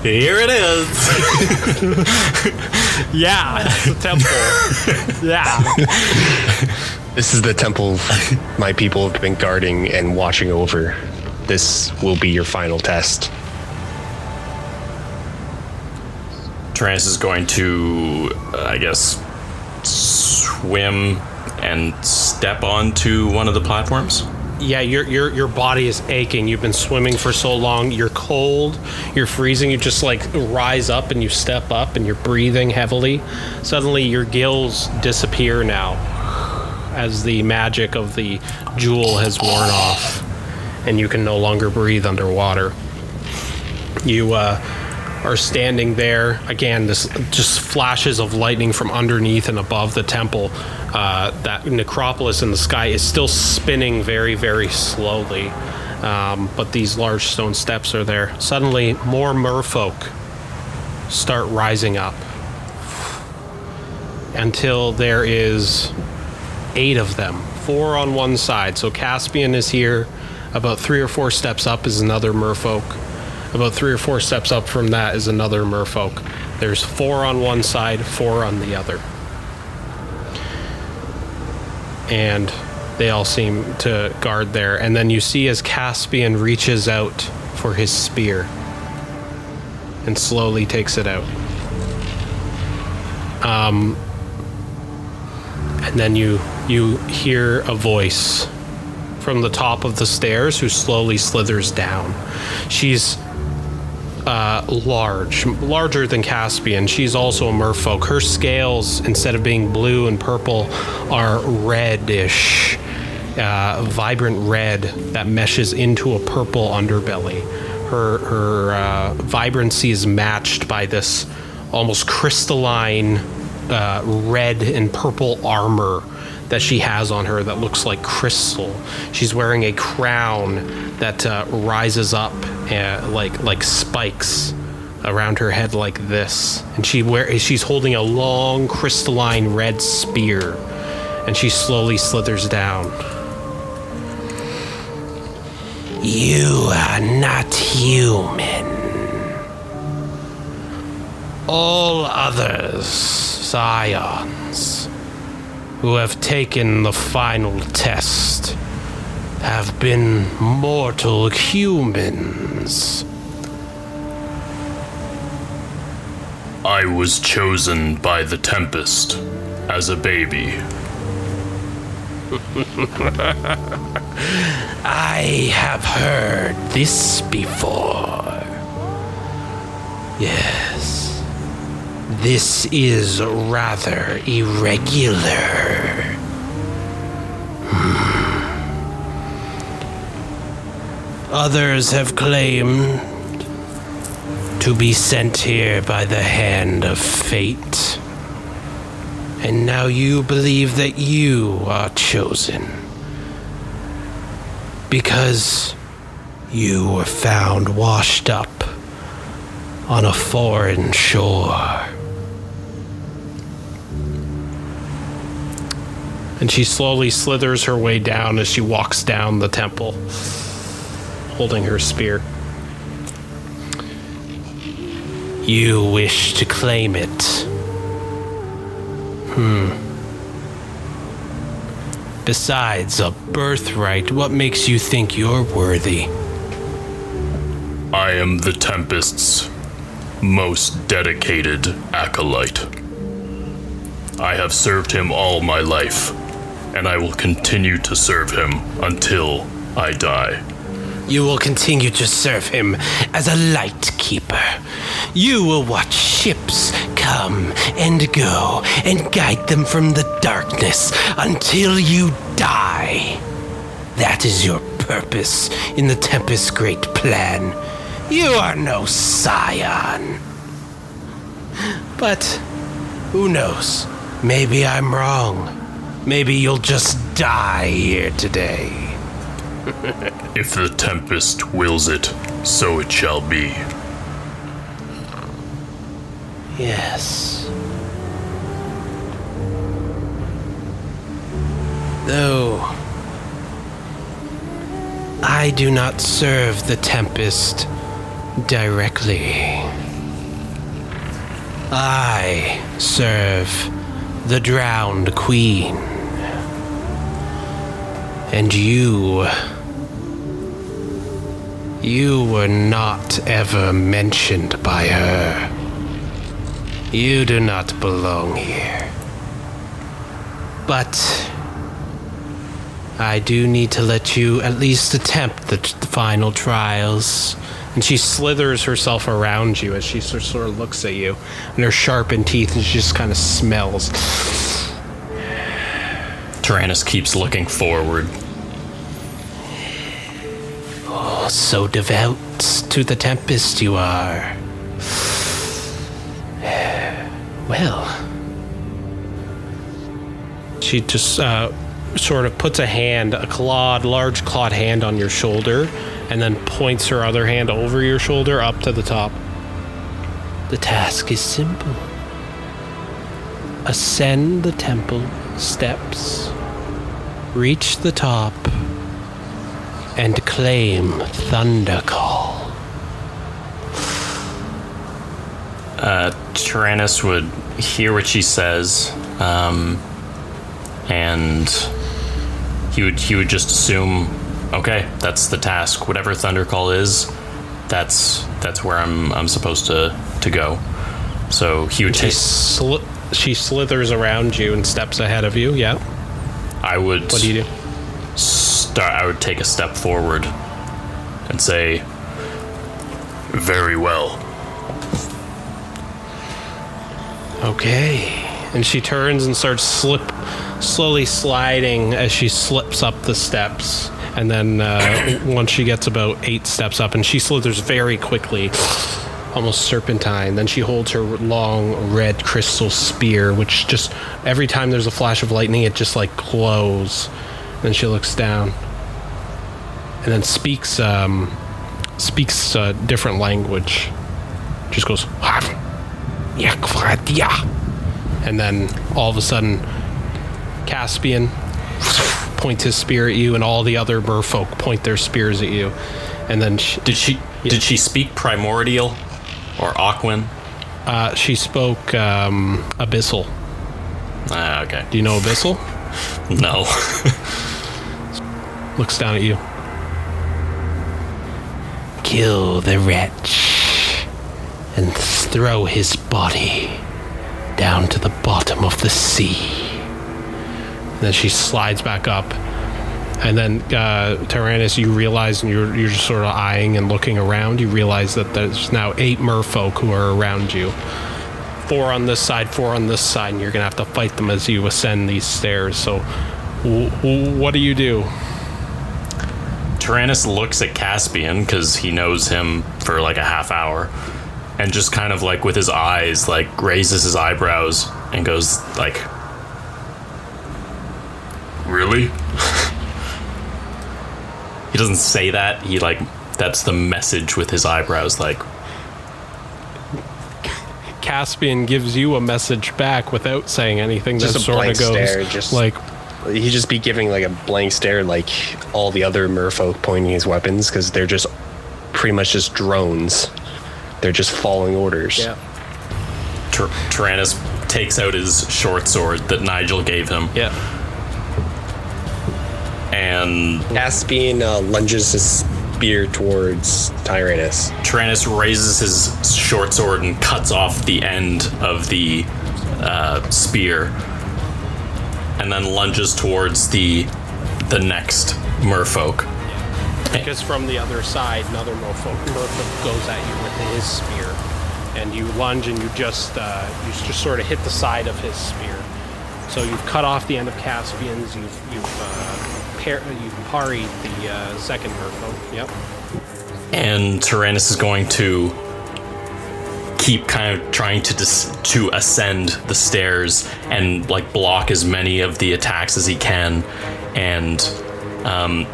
here it is. Yeah, it's the temple. Yeah. This is the temple my people have been guarding and watching over. This will be your final test. Tyrannus is going to, I guess, swim and step onto one of the platforms. Yeah, your body is aching. You've been swimming for so long. You're cold. You're freezing. You just like rise up and you step up and you're breathing heavily. Suddenly your gills disappear now as the magic of the jewel has worn off and you can no longer breathe underwater. You are standing there. Again, this just flashes of lightning from underneath and above the temple. That necropolis in the sky is still spinning very, very slowly. But these large stone steps are there. Suddenly, more merfolk start rising up until there is 8 of them, 4 on one side. So Caspian is here. About 3 or 4 steps up is another merfolk. About 3 or 4 steps up from that is another merfolk. There's 4 on one side, 4 on the other. And they all seem to guard there. And then you see as Caspian reaches out for his spear and slowly takes it out. And then you hear a voice from the top of the stairs who slowly slithers down. She's larger than Caspian. She's also a merfolk. Her scales, instead of being blue and purple, are reddish, vibrant red that meshes into a purple underbelly. Her vibrancy is matched by this almost crystalline red and purple armor that she has on her that looks like crystal. She's wearing a crown that rises up like spikes around her head like this. And she's holding a long crystalline red spear, and she slowly slithers down. You are not human. All others, scions, who have taken the final test have been mortal humans. I was chosen by the Tempest as a baby. I have heard this before. Yes. This is rather irregular. Others have claimed to be sent here by the hand of fate. And now you believe that you are chosen because you were found washed up on a foreign shore. And she slowly slithers her way down as she walks down the temple, holding her spear. You wish to claim it. Besides a birthright, what makes you think you're worthy? I am the Tempest's most dedicated acolyte. I have served him all my life, and I will continue to serve him until I die. You will continue to serve him as a light keeper. You will watch ships come and go and guide them from the darkness until you die. That is your purpose in the Tempest's great plan. You are no scion. But who knows? Maybe I'm wrong. Maybe you'll just die here today. If the Tempest wills it, so it shall be. Yes. Though I do not serve the Tempest directly. I serve the drowned queen. And you were not ever mentioned by her. You do not belong here. But I do need to let you at least attempt the final trials. And she slithers herself around you as she sort of looks at you. And her sharpened teeth, and she just kind of smells. Tyrannus keeps looking forward. Oh, so devout to the Tempest you are. Well. She just sort of puts a large clawed hand on your shoulder, and then points her other hand over your shoulder up to the top. The task is simple. Ascend the temple steps, reach the top, and claim Thundercall. Tyrannus would hear what she says, and he would just assume, okay, that's the task. Whatever Thundercall is, that's where I'm supposed to go. So he would take. She slithers around you and steps ahead of you. Yeah. I would. What do you do? I would take a step forward and say, Very well. Okay. And she turns and starts slowly sliding as she slips up the steps. And then once she gets about 8 steps up, and she slithers very quickly, almost serpentine. Then she holds her long red crystal spear, which just every time there's a flash of lightning, it just like glows. Then she looks down and then speaks a different language. Just goes, and then all of a sudden, Caspian points his spear at you, and all the other merfolk point their spears at you. And then did she speak primordial or Aquan? She spoke abyssal. Okay. Do you know abyssal? No. Looks down at you. Kill the wretch and throw his body down to the bottom of the sea. And then she slides back up. And then, Tyrannus, you realize, and you're just sort of eyeing and looking around, you realize that there's now 8 merfolk who are around you. 4 on this side, 4 on this side, and you're going to have to fight them as you ascend these stairs. So, what do you do? Tyrannus looks at Caspian, because he knows him for like a half hour, and just kind of like with his eyes, like raises his eyebrows and goes like, Really? he doesn't say that. He like, that's the message with his eyebrows, like. Caspian gives you a message back without saying anything. Just that a sort blank of goes stare, just like, he'd just be giving like a blank stare, like all the other merfolk pointing his weapons, because they're just pretty much just drones. They're just following orders. Yeah. Tyrannus takes out his short sword that Nigel gave him. Yeah. And Caspian lunges his spear towards Tyrannus. Tyrannus raises his short sword and cuts off the end of the spear, and then lunges towards the next merfolk. Because from the other side, another merfolk goes at you with his spear, and you lunge and you just sort of hit the side of his spear. So you've cut off the end of Caspian's. You've parried the second merfolk. Yep. And Tyrannus is going to keep kind of trying to ascend the stairs and like block as many of the attacks as he can. And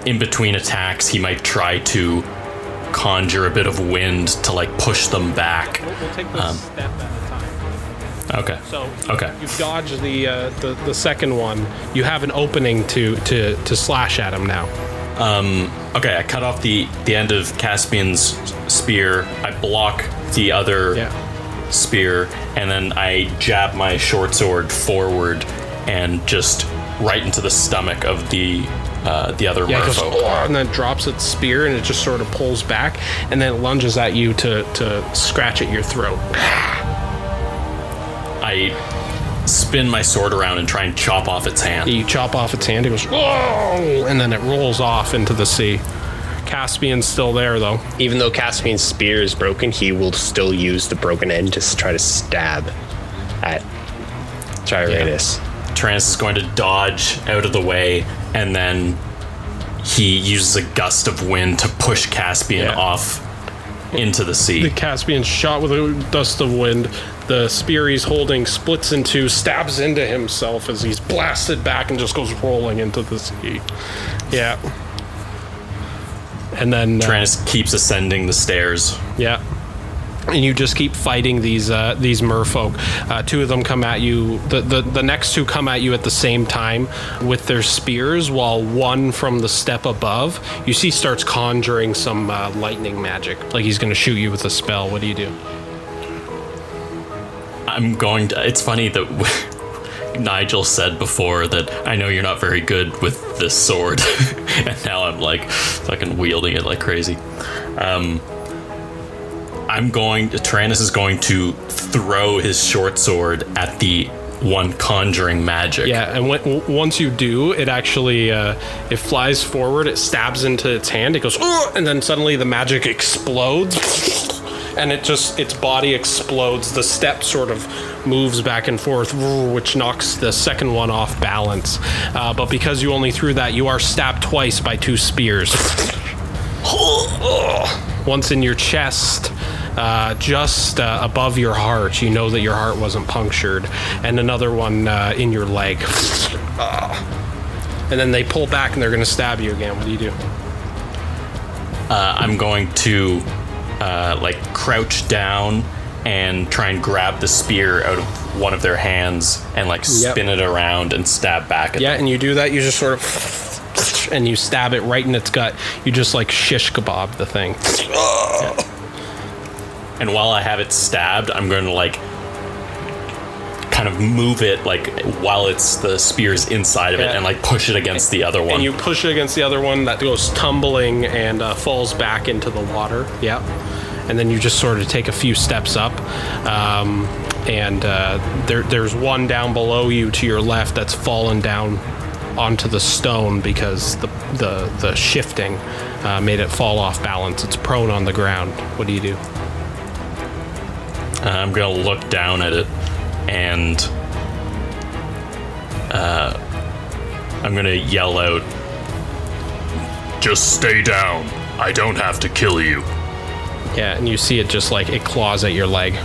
in between attacks, he might try to conjure a bit of wind to like push them back. We'll take this step at a time. Okay. So Okay. you've dodged the second one. You have an opening to slash at him now. Okay, I cut off the end of Caspian's spear. I block the other spear, and then I jab my short sword forward and just right into the stomach of the other It goes, merfolk. "Oh," and then drops its spear, and it just sort of pulls back, and then it lunges at you to scratch at your throat. I spin my sword around and try and chop off its hand. You chop off its hand, it goes, "Oh," and then it rolls off into the sea. Caspian's still there, though. Even though Caspian's spear is broken, he will still use the broken end to try to stab at Tyrannus. Tyrannus is going to dodge out of the way, and then he uses a gust of wind to push Caspian off into the sea. The Caspian's shot with a dust of wind. The spear he's holding splits in two, stabs into himself as he's blasted back and just goes rolling into the sea. Yeah. And then Tyrannus keeps ascending the stairs. yeah. And you just keep fighting these merfolk. Two of them come at you. The next two come at you at the same time with their spears, while one from the step above, you see, starts conjuring some lightning magic. Like he's going to shoot you with a spell. What do you do? It's funny that Nigel said before that I know you're not very good with this sword, and now I'm like fucking wielding it like crazy. Tyrannus is going to throw his short sword at the one conjuring magic. Yeah, and once you do, it actually it flies forward. It stabs into its hand. It goes, "Ugh!" And then suddenly the magic explodes, and its body explodes. The step sort of moves back and forth, which knocks the second one off balance. But because you only threw that, you are stabbed twice by two spears. Once in your chest, just above your heart. You know that your heart wasn't punctured. And another one in your leg. And then they pull back and they're going to stab you again. What do you do? I'm going to crouch down and try and grab the spear out of one of their hands and spin it around and stab back at them. And you do that. You just sort of and you stab it right in its gut. You just shish kebab the thing. And while I have it stabbed, I'm going to kind of move it while the spear's inside of it and push it against the other one. And you push it against the other one that goes tumbling and falls back into the water. Yeah. And then you just sort of take a few steps up. There's one down below you to your left that's fallen down onto the stone because the shifting made it fall off balance. It's prone on the ground. What do you do? I'm going to look down at it, and I'm going to yell out, "Just stay down. I don't have to kill you." Yeah, and you see it just it claws at your leg.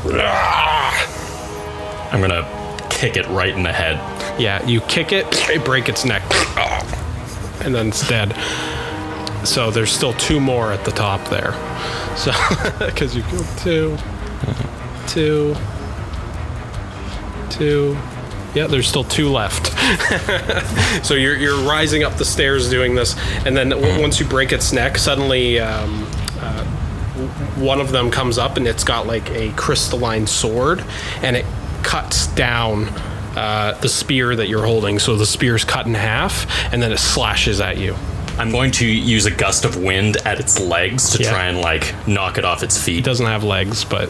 I'm going to kick it right in the head. Yeah, you kick it, break its neck, and then it's dead. So there's still two more at the top there. So, because you killed two. Yeah, there's still two left. So you're rising up the stairs doing this, and then once you break its neck, suddenly one of them comes up and it's got like a crystalline sword, and it cuts down the spear that you're holding. So the spear's cut in half, and then it slashes at you. I'm going to use a gust of wind at its legs to try and like knock it off its feet. It doesn't have legs, but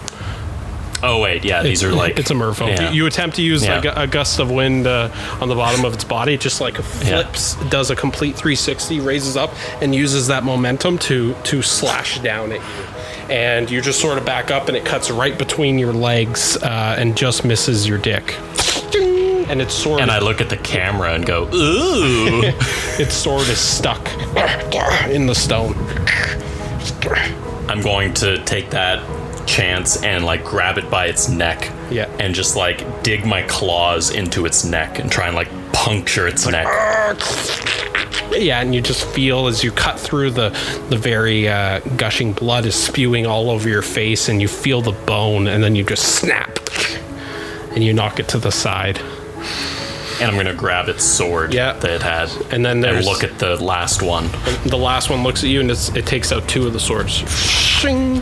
oh wait, yeah, these are like it's a merfolk. Yeah. You attempt to use a gust of wind on the bottom of its body. It just like flips, does a complete 360, raises up, and uses that momentum to slash down at you. And you just sort of back up, and it cuts right between your legs and just misses your dick. And its sword. And I look at the camera and go, ooh. Its sword is stuck in the stone. I'm going to take that chance and like grab it by its neck. Yeah. And just like dig my claws into its neck and try and like puncture its neck. Yeah, and you just feel as you cut through the very gushing blood is spewing all over your face, and you feel the bone, and then you just snap. And you knock it to the side. And I'm gonna grab its sword that it had, and then and look at the last one. The last one looks at you, and it takes out two of the swords. Shing.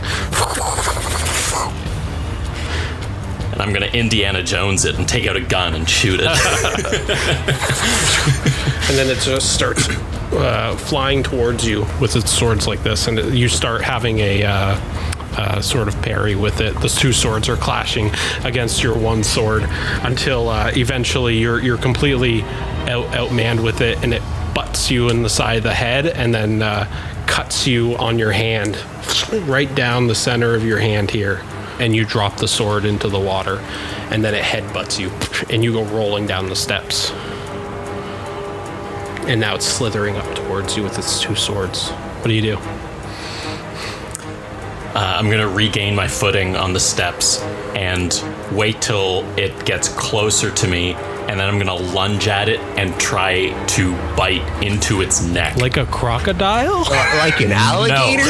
And I'm gonna Indiana Jones it and take out a gun and shoot it. And then it just starts flying towards you with its swords like this, and you start having a sort of parry with it. Those two swords are clashing against your one sword until eventually you're completely outmanned with it, and it butts you in the side of the head and then cuts you on your hand, right down the center of your hand here, and you drop the sword into the water, and then it headbutts you, and you go rolling down the steps. And now it's slithering up towards you with its two swords. What do you do? I'm going to regain my footing on the steps and wait till it gets closer to me, and then I'm going to lunge at it and try to bite into its neck. Like a crocodile? Like an alligator?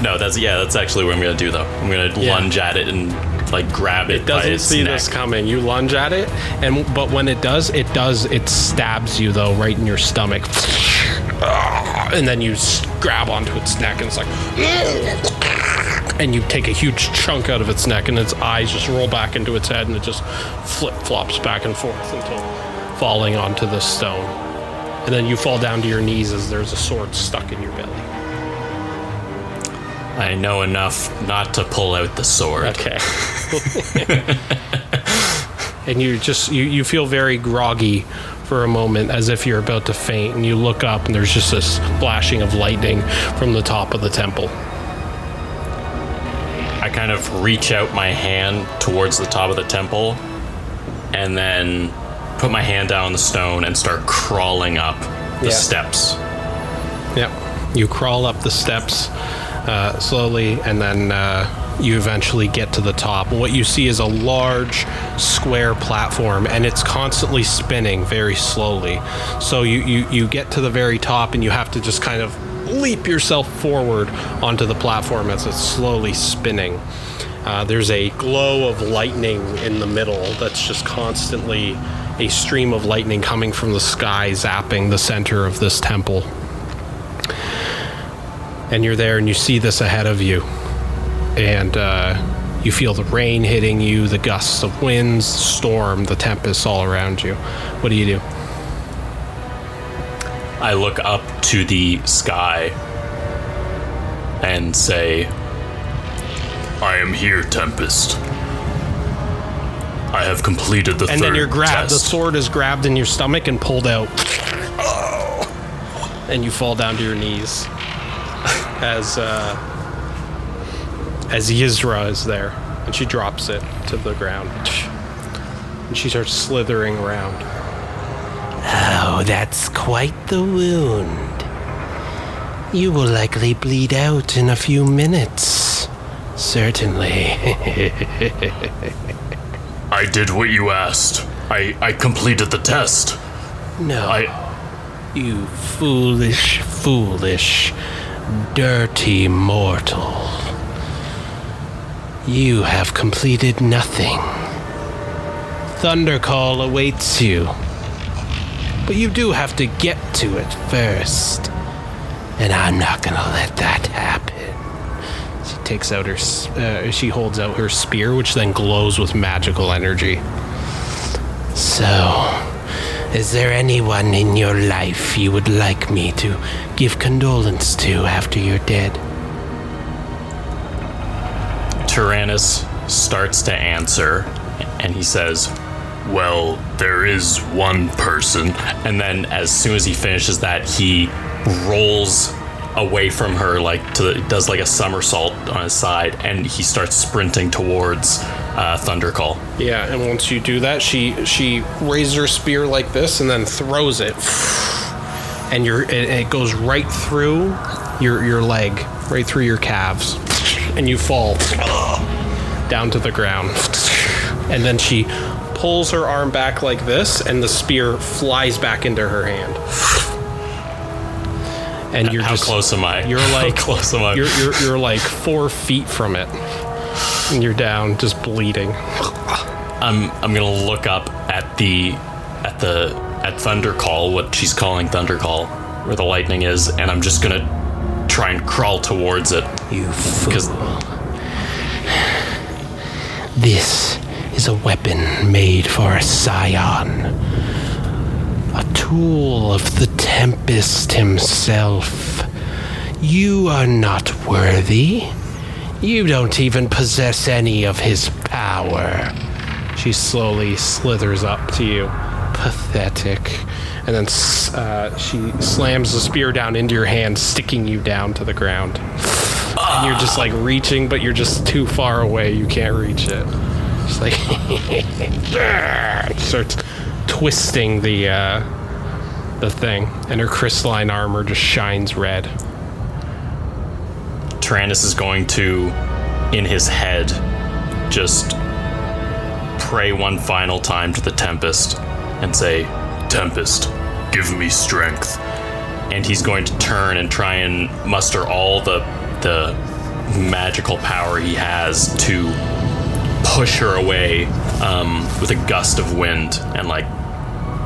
No, that's actually what I'm going to do, though. I'm going to lunge at it and like grab it by its neck. Doesn't see this coming. You lunge at it, but when it stabs you, though, right in your stomach. And then you grab onto its neck, and it's like, and you take a huge chunk out of its neck, and its eyes just roll back into its head, and it just flip-flops back and forth until falling onto the stone. And then you fall down to your knees as there's a sword stuck in your belly. I know enough not to pull out the sword. Okay. And you feel very groggy for a moment, as if you're about to faint, and you look up, and there's just this flashing of lightning from the top of the temple. I kind of reach out my hand towards the top of the temple, and then put my hand down on the stone and start crawling up the steps. Yep. You crawl up the steps slowly, and then you eventually get to the top. What you see is a large square platform, and it's constantly spinning very slowly. So you get to the very top, and you have to just kind of leap yourself forward onto the platform as it's slowly spinning. There's a glow of lightning in the middle that's just constantly a stream of lightning coming from the sky, zapping the center of this temple. And you're there, and you see this ahead of you. And you feel the rain hitting you, the gusts of winds, storm, the tempests all around you. What do you do? I look up to the sky and say, I am here, Tempest. I have completed the third And then you're grabbed. test. The sword is grabbed in your stomach and pulled out. And you fall down to your knees. As Yizra is there, and she drops it to the ground, and she starts slithering around. Oh, that's quite the wound. You will likely bleed out in a few minutes. Certainly. I did what you asked. I completed the test. No. You foolish, dirty mortal. You have completed nothing. Thundercall awaits you. But you do have to get to it first. And I'm not gonna let that happen. She takes out she holds out her spear, which then glows with magical energy. So, is there anyone in your life you would like me to give condolence to after you're dead? Tyrannus starts to answer, and he says, Well, there is one person. and then as soon as he finishes that, he rolls away from her, does like a somersault on his side, and he starts sprinting towards Thundercall. Yeah, and once you do that, she raises her spear like this and then throws it, and it goes right through your leg, right through your calves, and you fall down to the ground. And then she pulls her arm back like this, and the spear flies back into her hand. And you're How close am I? You're like How close am I? You're like 4 feet from it, and you're down, just bleeding. I'm gonna look up at Thundercall, what she's calling Thundercall, where the lightning is, and I'm just gonna try and crawl towards it. You fool. This is a weapon made for a scion. A tool of the Tempest himself. You are not worthy. You don't even possess any of his power. She slowly slithers up to you. Pathetic. And then she slams the spear down into your hand, sticking you down to the ground. And you're just like reaching, but you're just too far away. You can't reach it. Just like starts twisting the thing, and her crystalline armor just shines red. Tyrannus is going to, in his head, just pray one final time to the Tempest and say, Tempest, give me strength. and he's going to turn and try and muster all the magical power he has to push her away with a gust of wind and like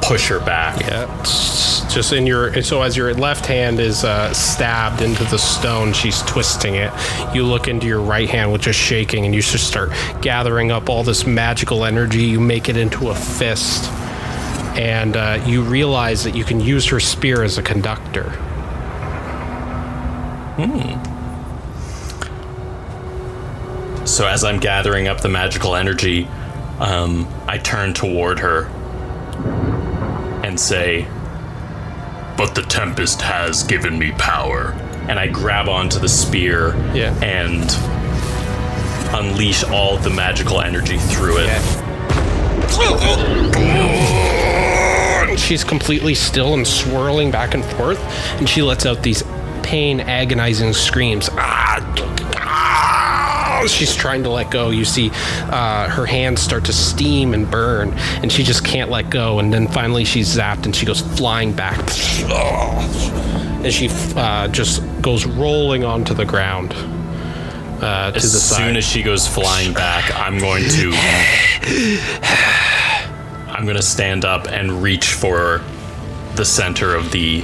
push her back. Yeah, just in your, so as your left hand is stabbed into the stone, she's twisting it. You look into your right hand, which is shaking, and you just start gathering up all this magical energy. You make it into a fist, and you realize that you can use her spear as a conductor. So as I'm gathering up the magical energy, I turn toward her and say, But the Tempest has given me power. and I grab onto the spear and unleash all the magical energy through it. She's completely still and swirling back and forth, and she lets out these pain, agonizing screams. She's trying to let go. You see her hands start to steam and burn, and she just can't let go. And then finally she's zapped, and she goes flying back. And she just goes rolling onto the ground to the side. As soon as she goes flying back, I'm going to stand up and reach for the center of the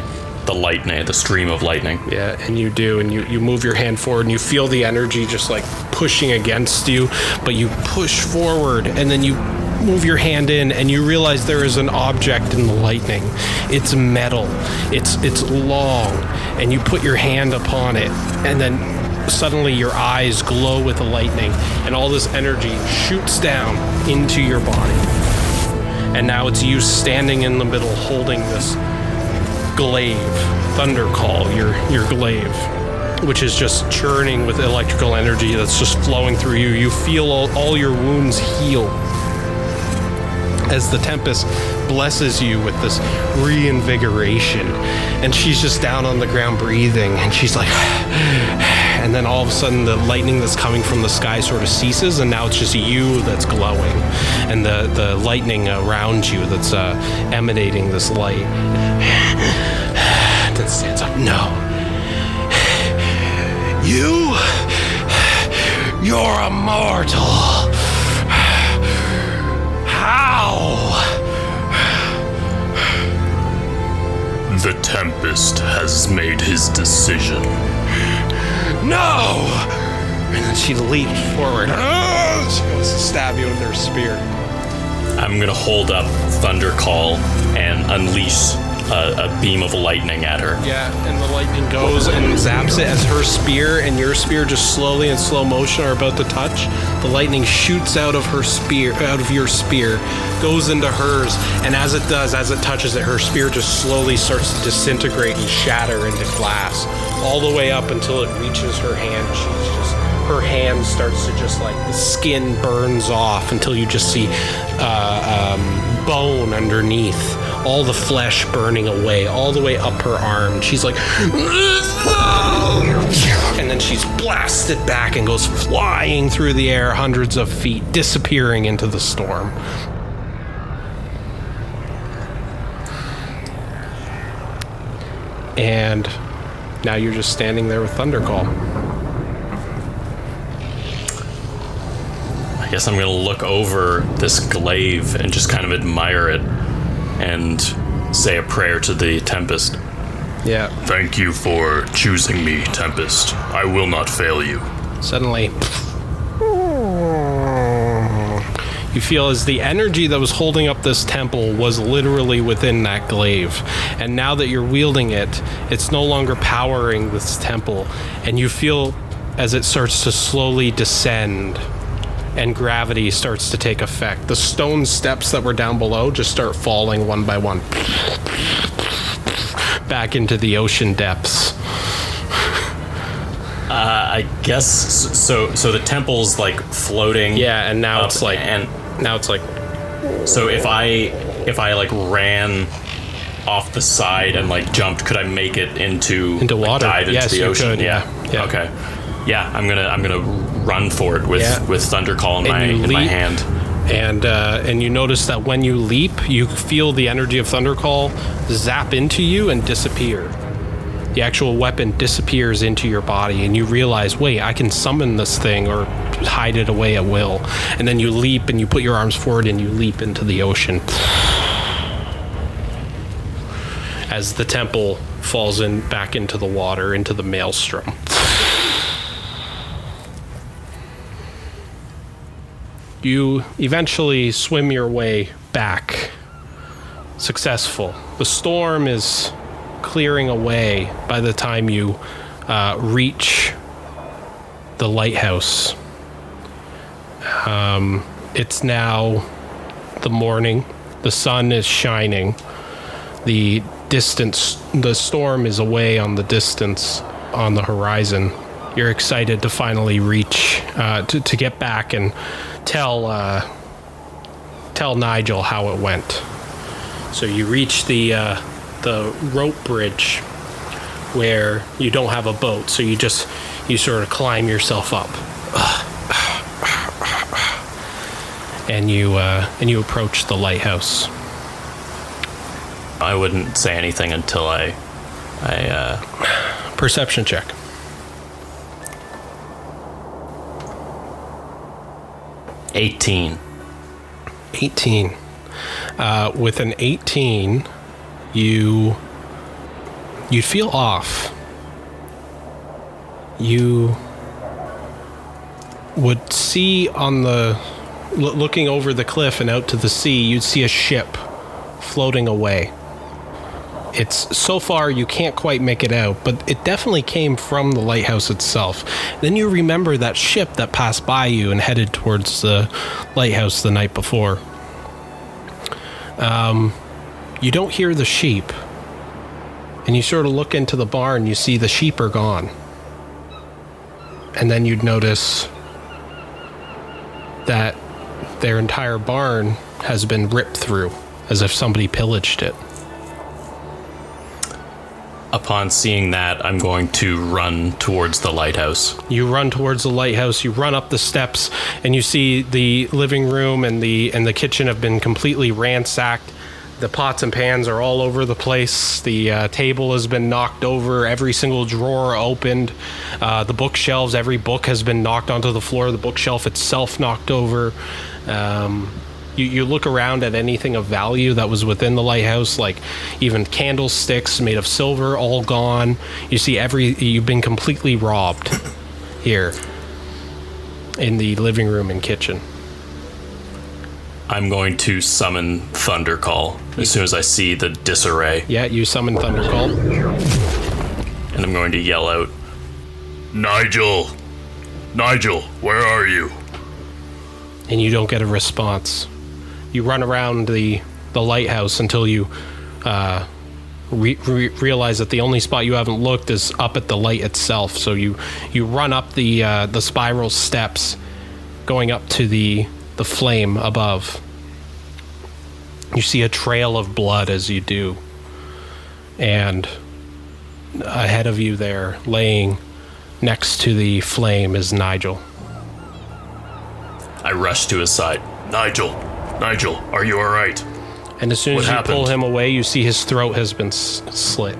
lightning, the stream of lightning. Yeah, and you do, and you move your hand forward, and you feel the energy just like pushing against you, but you push forward, and then you move your hand in, and you realize there is an object in the lightning. It's metal, it's long, and you put your hand upon it, and then suddenly your eyes glow with the lightning, and all this energy shoots down into your body. And now it's you standing in the middle holding this glaive, Thundercall, your glaive, which is just churning with electrical energy that's just flowing through you. You feel all your wounds heal as the Tempest blesses you with this reinvigoration. And she's just down on the ground breathing, and she's like, and then all of a sudden the lightning that's coming from the sky sort of ceases, and now it's just you that's glowing, and the lightning around you that's emanating this light. Then stands up. No. You're immortal. How? The Tempest has made his decision. No! And then she leaps forward. She goes to stab you with her spear. I'm gonna hold up Thunder Call and unleash a beam of lightning at her. Yeah, and the lightning goes and zaps it as her spear and your spear just slowly in slow motion are about to touch. The lightning shoots out of her spear, out of your spear, goes into hers, and as it does, as it touches it, her spear just slowly starts to disintegrate and shatter into glass, all the way up until it reaches her hand. Her hand starts to just like, the skin burns off until you just see bone underneath, all the flesh burning away, all the way up her arm. She's like, and then she's blasted back and goes flying through the air hundreds of feet, disappearing into the storm. And now you're just standing there with Thundercall. I guess I'm gonna look over this glaive and just kind of admire it and say a prayer to the Tempest. Yeah. Thank you for choosing me, Tempest. I will not fail you. Suddenly, you feel as the energy that was holding up this temple was literally within that glaive. And now that you're wielding it, it's no longer powering this temple. And you feel as it starts to slowly descend and gravity starts to take effect. The stone steps that were down below just start falling one by one back into the ocean depths. I guess so. So the temple's like floating. Yeah, and now it's like, So if I like ran off the side and like jumped, could I make it into water? Like, dive into the ocean? Could, yeah. Okay. Yeah, I'm gonna run for it with Thundercall in my hand. And you notice that when you leap, you feel the energy of Thundercall zap into you and disappear. The actual weapon disappears into your body, and you realize, wait, I can summon this thing or hide it away at will. And then you leap, and you put your arms forward, and you leap into the ocean. As the temple falls back into the water, into the maelstrom. You eventually swim your way back. Successful. The storm is clearing away by the time you reach the lighthouse. It's now the morning. The sun is shining. The storm is away on the distance on the horizon. You're excited to finally reach, to get back and tell Nigel how it went. So you reach the rope bridge where you don't have a boat, so you sort of climb yourself up, and you approach the lighthouse. I wouldn't say anything until I perception check. 18. With an 18, you feel off. You would see looking over the cliff and out to the sea, you'd see a ship floating away. It's so far you can't quite make it out, but it definitely came from the lighthouse itself. Then you remember that ship that passed by you and headed towards the lighthouse the night before. You don't hear the sheep, and you sort of look into the barn, you see the sheep are gone. And then you'd notice that their entire barn has been ripped through, as if somebody pillaged it. Upon seeing that, I'm going to run towards the lighthouse. You run towards the lighthouse, you run up the steps, and you see the living room and the kitchen have been completely ransacked. The pots and pans are all over the place. The table has been knocked over, every single drawer opened. The bookshelves, every book has been knocked onto the floor, the bookshelf itself knocked over. You look around at anything of value that was within the lighthouse, like even candlesticks made of silver, all gone. You see you've been completely robbed here in the living room and kitchen. I'm going to summon Thunder Call as soon as I see the disarray. Yeah, you summon Thunder Call. And I'm going to yell out, Nigel! Nigel, where are you? And you don't get a response. You run around the lighthouse until you realize that the only spot you haven't looked is up at the light itself. So you run up the spiral steps going up to the flame above. You see a trail of blood as you do. And ahead of you there, laying next to the flame, is Nigel. I rush to his side. Nigel, are you alright? And as soon as What you pull happened? him away, you see his throat has been slit.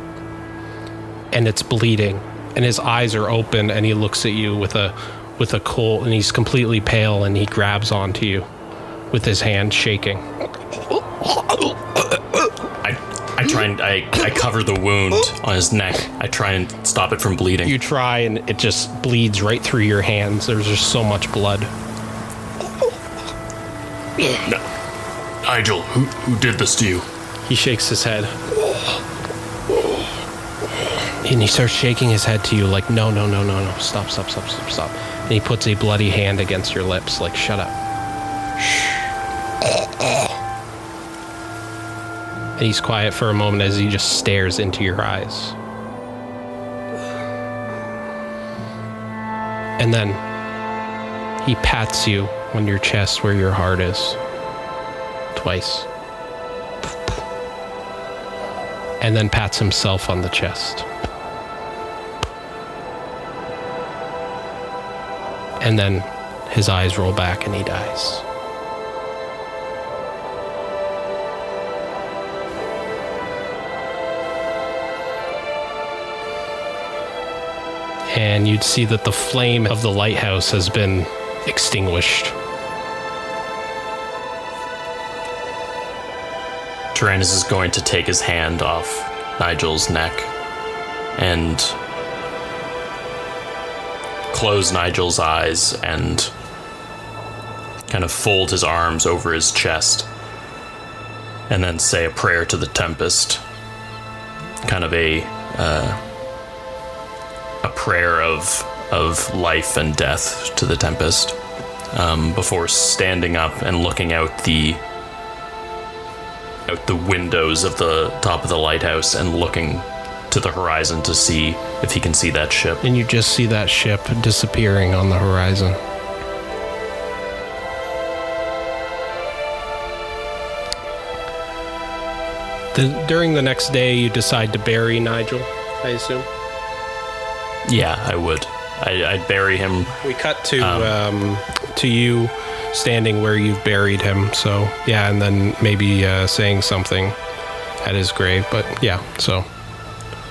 And it's bleeding. And his eyes are open, and he looks at you with a cold, and he's completely pale, and he grabs onto you with his hand shaking. I try and I cover the wound on his neck. I try and stop it from bleeding. You try, and it just bleeds right through your hands. There's just so much blood. Nigel, who did this to you? He shakes his head. And he starts shaking his head to you like, no. Stop. And he puts a bloody hand against your lips like, shut up. Shh. And he's quiet for a moment as he just stares into your eyes. And then he pats you on your chest where your heart is. Twice. And then pats himself on the chest. And then his eyes roll back and he dies. And you'd see that the flame of the lighthouse has been extinguished. Tyrannus is going to take his hand off Nigel's neck and close Nigel's eyes and kind of fold his arms over his chest and then say a prayer to the Tempest. Kind of a prayer of life and death to the Tempest, before standing up and looking out the windows of the top of the lighthouse and looking to the horizon to see if he can see that ship. And you just see that ship disappearing on the horizon. During the next day, you decide to bury Nigel, I assume? Yeah, I would. I'd bury him. We cut to you standing where you've buried him. So yeah, and then maybe saying something at his grave. But yeah, so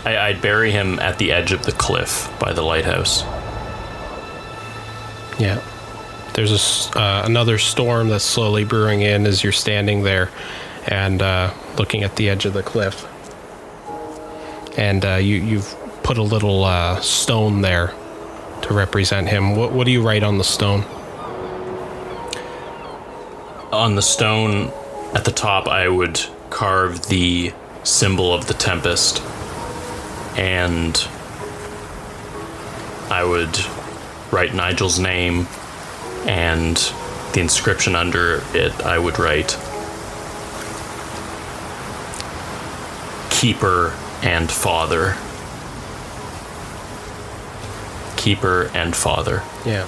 I'd bury him at the edge of the cliff by the lighthouse. yeah, there's another storm that's slowly brewing in as you're standing there and looking at the edge of the cliff. And you've put a little stone there to represent him. What do you write on the stone? On the stone at the top, I would carve the symbol of the Tempest, and I would write Nigel's name, and the inscription under it, I would write Keeper and Father. Keeper and Father. Yeah.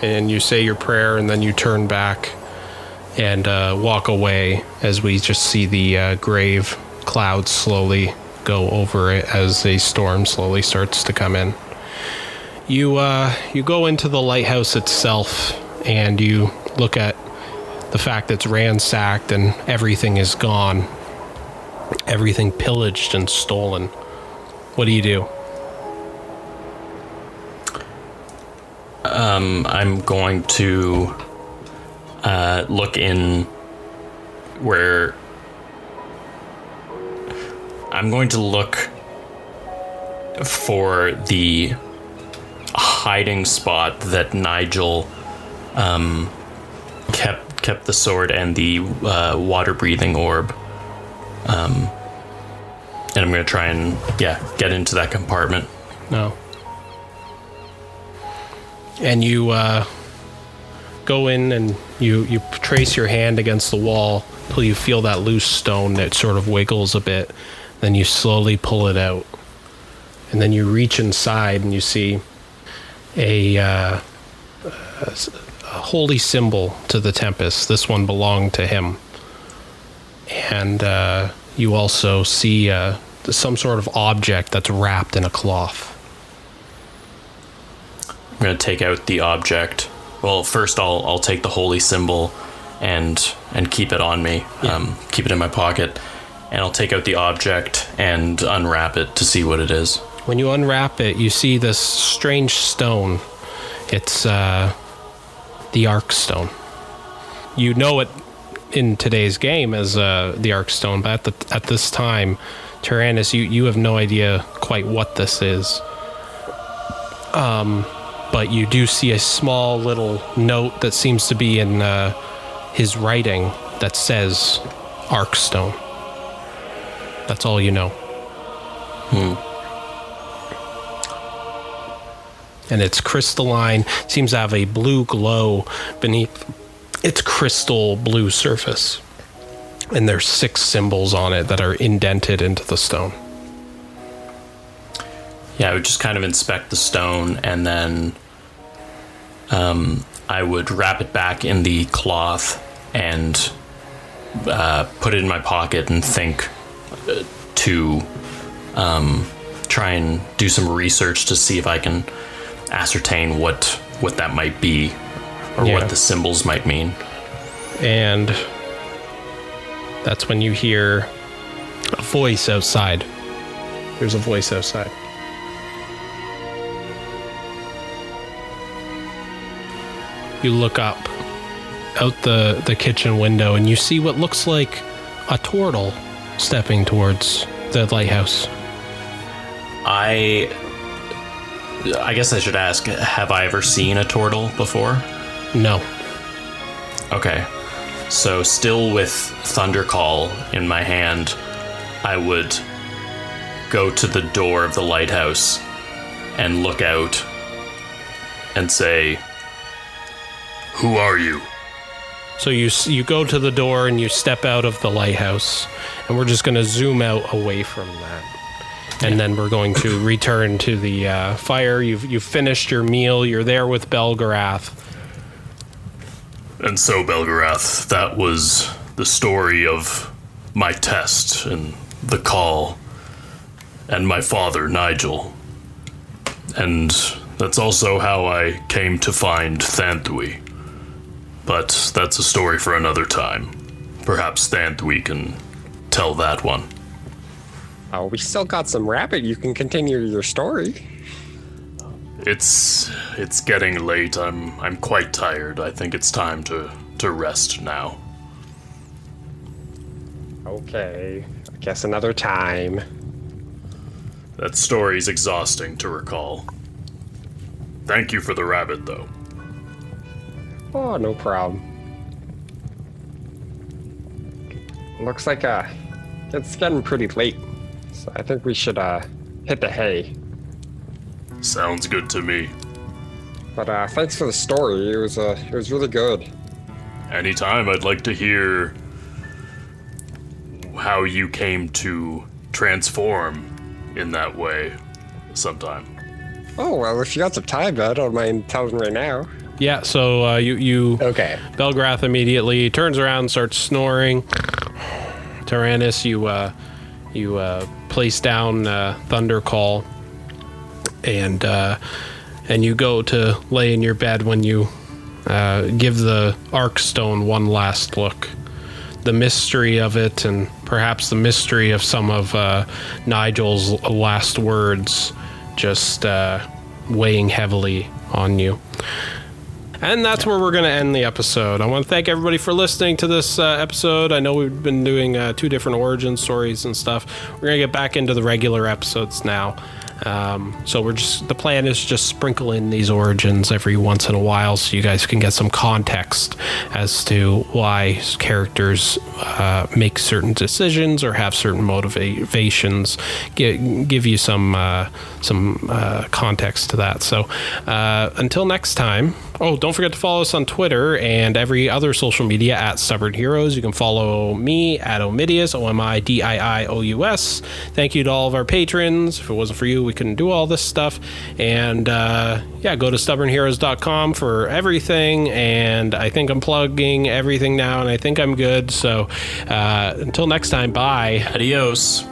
And you say your prayer, and then you turn back and walk away as we just see the grave clouds slowly go over it as a storm slowly starts to come in. You go into the lighthouse itself, and you look at the fact that it's ransacked and everything is gone. Everything pillaged and stolen. What do you do? I'm going to look in where I'm going to look for the hiding spot that Nigel kept the sword and the water-breathing orb. And I'm going to try and, get into that compartment. No. And you go in and you trace your hand against the wall till you feel that loose stone that sort of wiggles a bit. Then you slowly pull it out. And then you reach inside and you see a holy symbol to the Tempest. This one belonged to him. And you also see some sort of object that's wrapped in a cloth. I'm going to take out the object. Well, first I'll take the holy symbol and keep it on me. Yeah. Keep it in my pocket. And I'll take out the object and unwrap it to see what it is. When you unwrap it, you see this strange stone. It's the Arc Stone. You know it in today's game as the Arc Stone, but at this time, Tyrannus, you have no idea quite what this is. But you do see a small little note that seems to be in his writing that says Arc Stone. That's all you know. And it's crystalline, seems to have a blue glow beneath its crystal blue surface. And there's 6 symbols on it that are indented into the stone. Yeah, I would just kind of inspect the stone, and then I would wrap it back in the cloth and put it in my pocket and think to try and do some research to see if I can ascertain what that might be, or what the symbols might mean. And that's when you hear a voice outside. There's a voice outside. You look up out the kitchen window and you see what looks like a turtle stepping towards the lighthouse. I guess I should ask, have I ever seen a turtle before? No. Okay. So still with Thundercall in my hand, I would go to the door of the lighthouse and look out and say, Who are you? So you go to the door and you step out of the lighthouse, and we're just going to zoom out away from that. And then we're going to return to the fire. You've finished your meal. You're there with Belgarath. And so, Belgarath, that was the story of my test and the call and my father, Nigel. And that's also how I came to find Thanthui. But that's a story for another time. Perhaps Thanthui can tell that one. Oh, we still got some rabbit. You can continue your story. It's getting late. I'm quite tired. I think it's time to rest now. Okay, I guess another time. That story's exhausting to recall. Thank you for the rabbit, though. Oh, no problem. Looks like it's getting pretty late, so I think we should hit the hay. Sounds good to me. But thanks for the story. It was really good. Anytime. I'd like to hear how you came to transform in that way sometime. Oh, well, if you got some time, I don't mind telling right now. Yeah, so you Okay. Belgrath immediately turns around and starts snoring. Tyrannus, you place down Thundercall, and you go to lay in your bed when you give the Arkstone one last look. The mystery of it, and perhaps the mystery of some of Nigel's last words, just weighing heavily on you. And that's where we're going to end the episode. I want to thank everybody for listening to this episode. I know we've been doing 2 different origin stories and stuff. We're going to get back into the regular episodes now. So the plan is just sprinkle in these origins every once in a while so you guys can get some context as to why characters make certain decisions or have certain motivations. Give you some context to that. So until next time. Oh, don't forget to follow us on Twitter and every other social media at Stubborn Heroes. You can follow me at Omidius, OMIDIIOUS. Thank you to all of our patrons. If it wasn't for you, we couldn't do all this stuff. And go to stubbornheroes.com for everything. And I think I'm plugging everything now, and I think I'm good. So until next time, bye. Adios.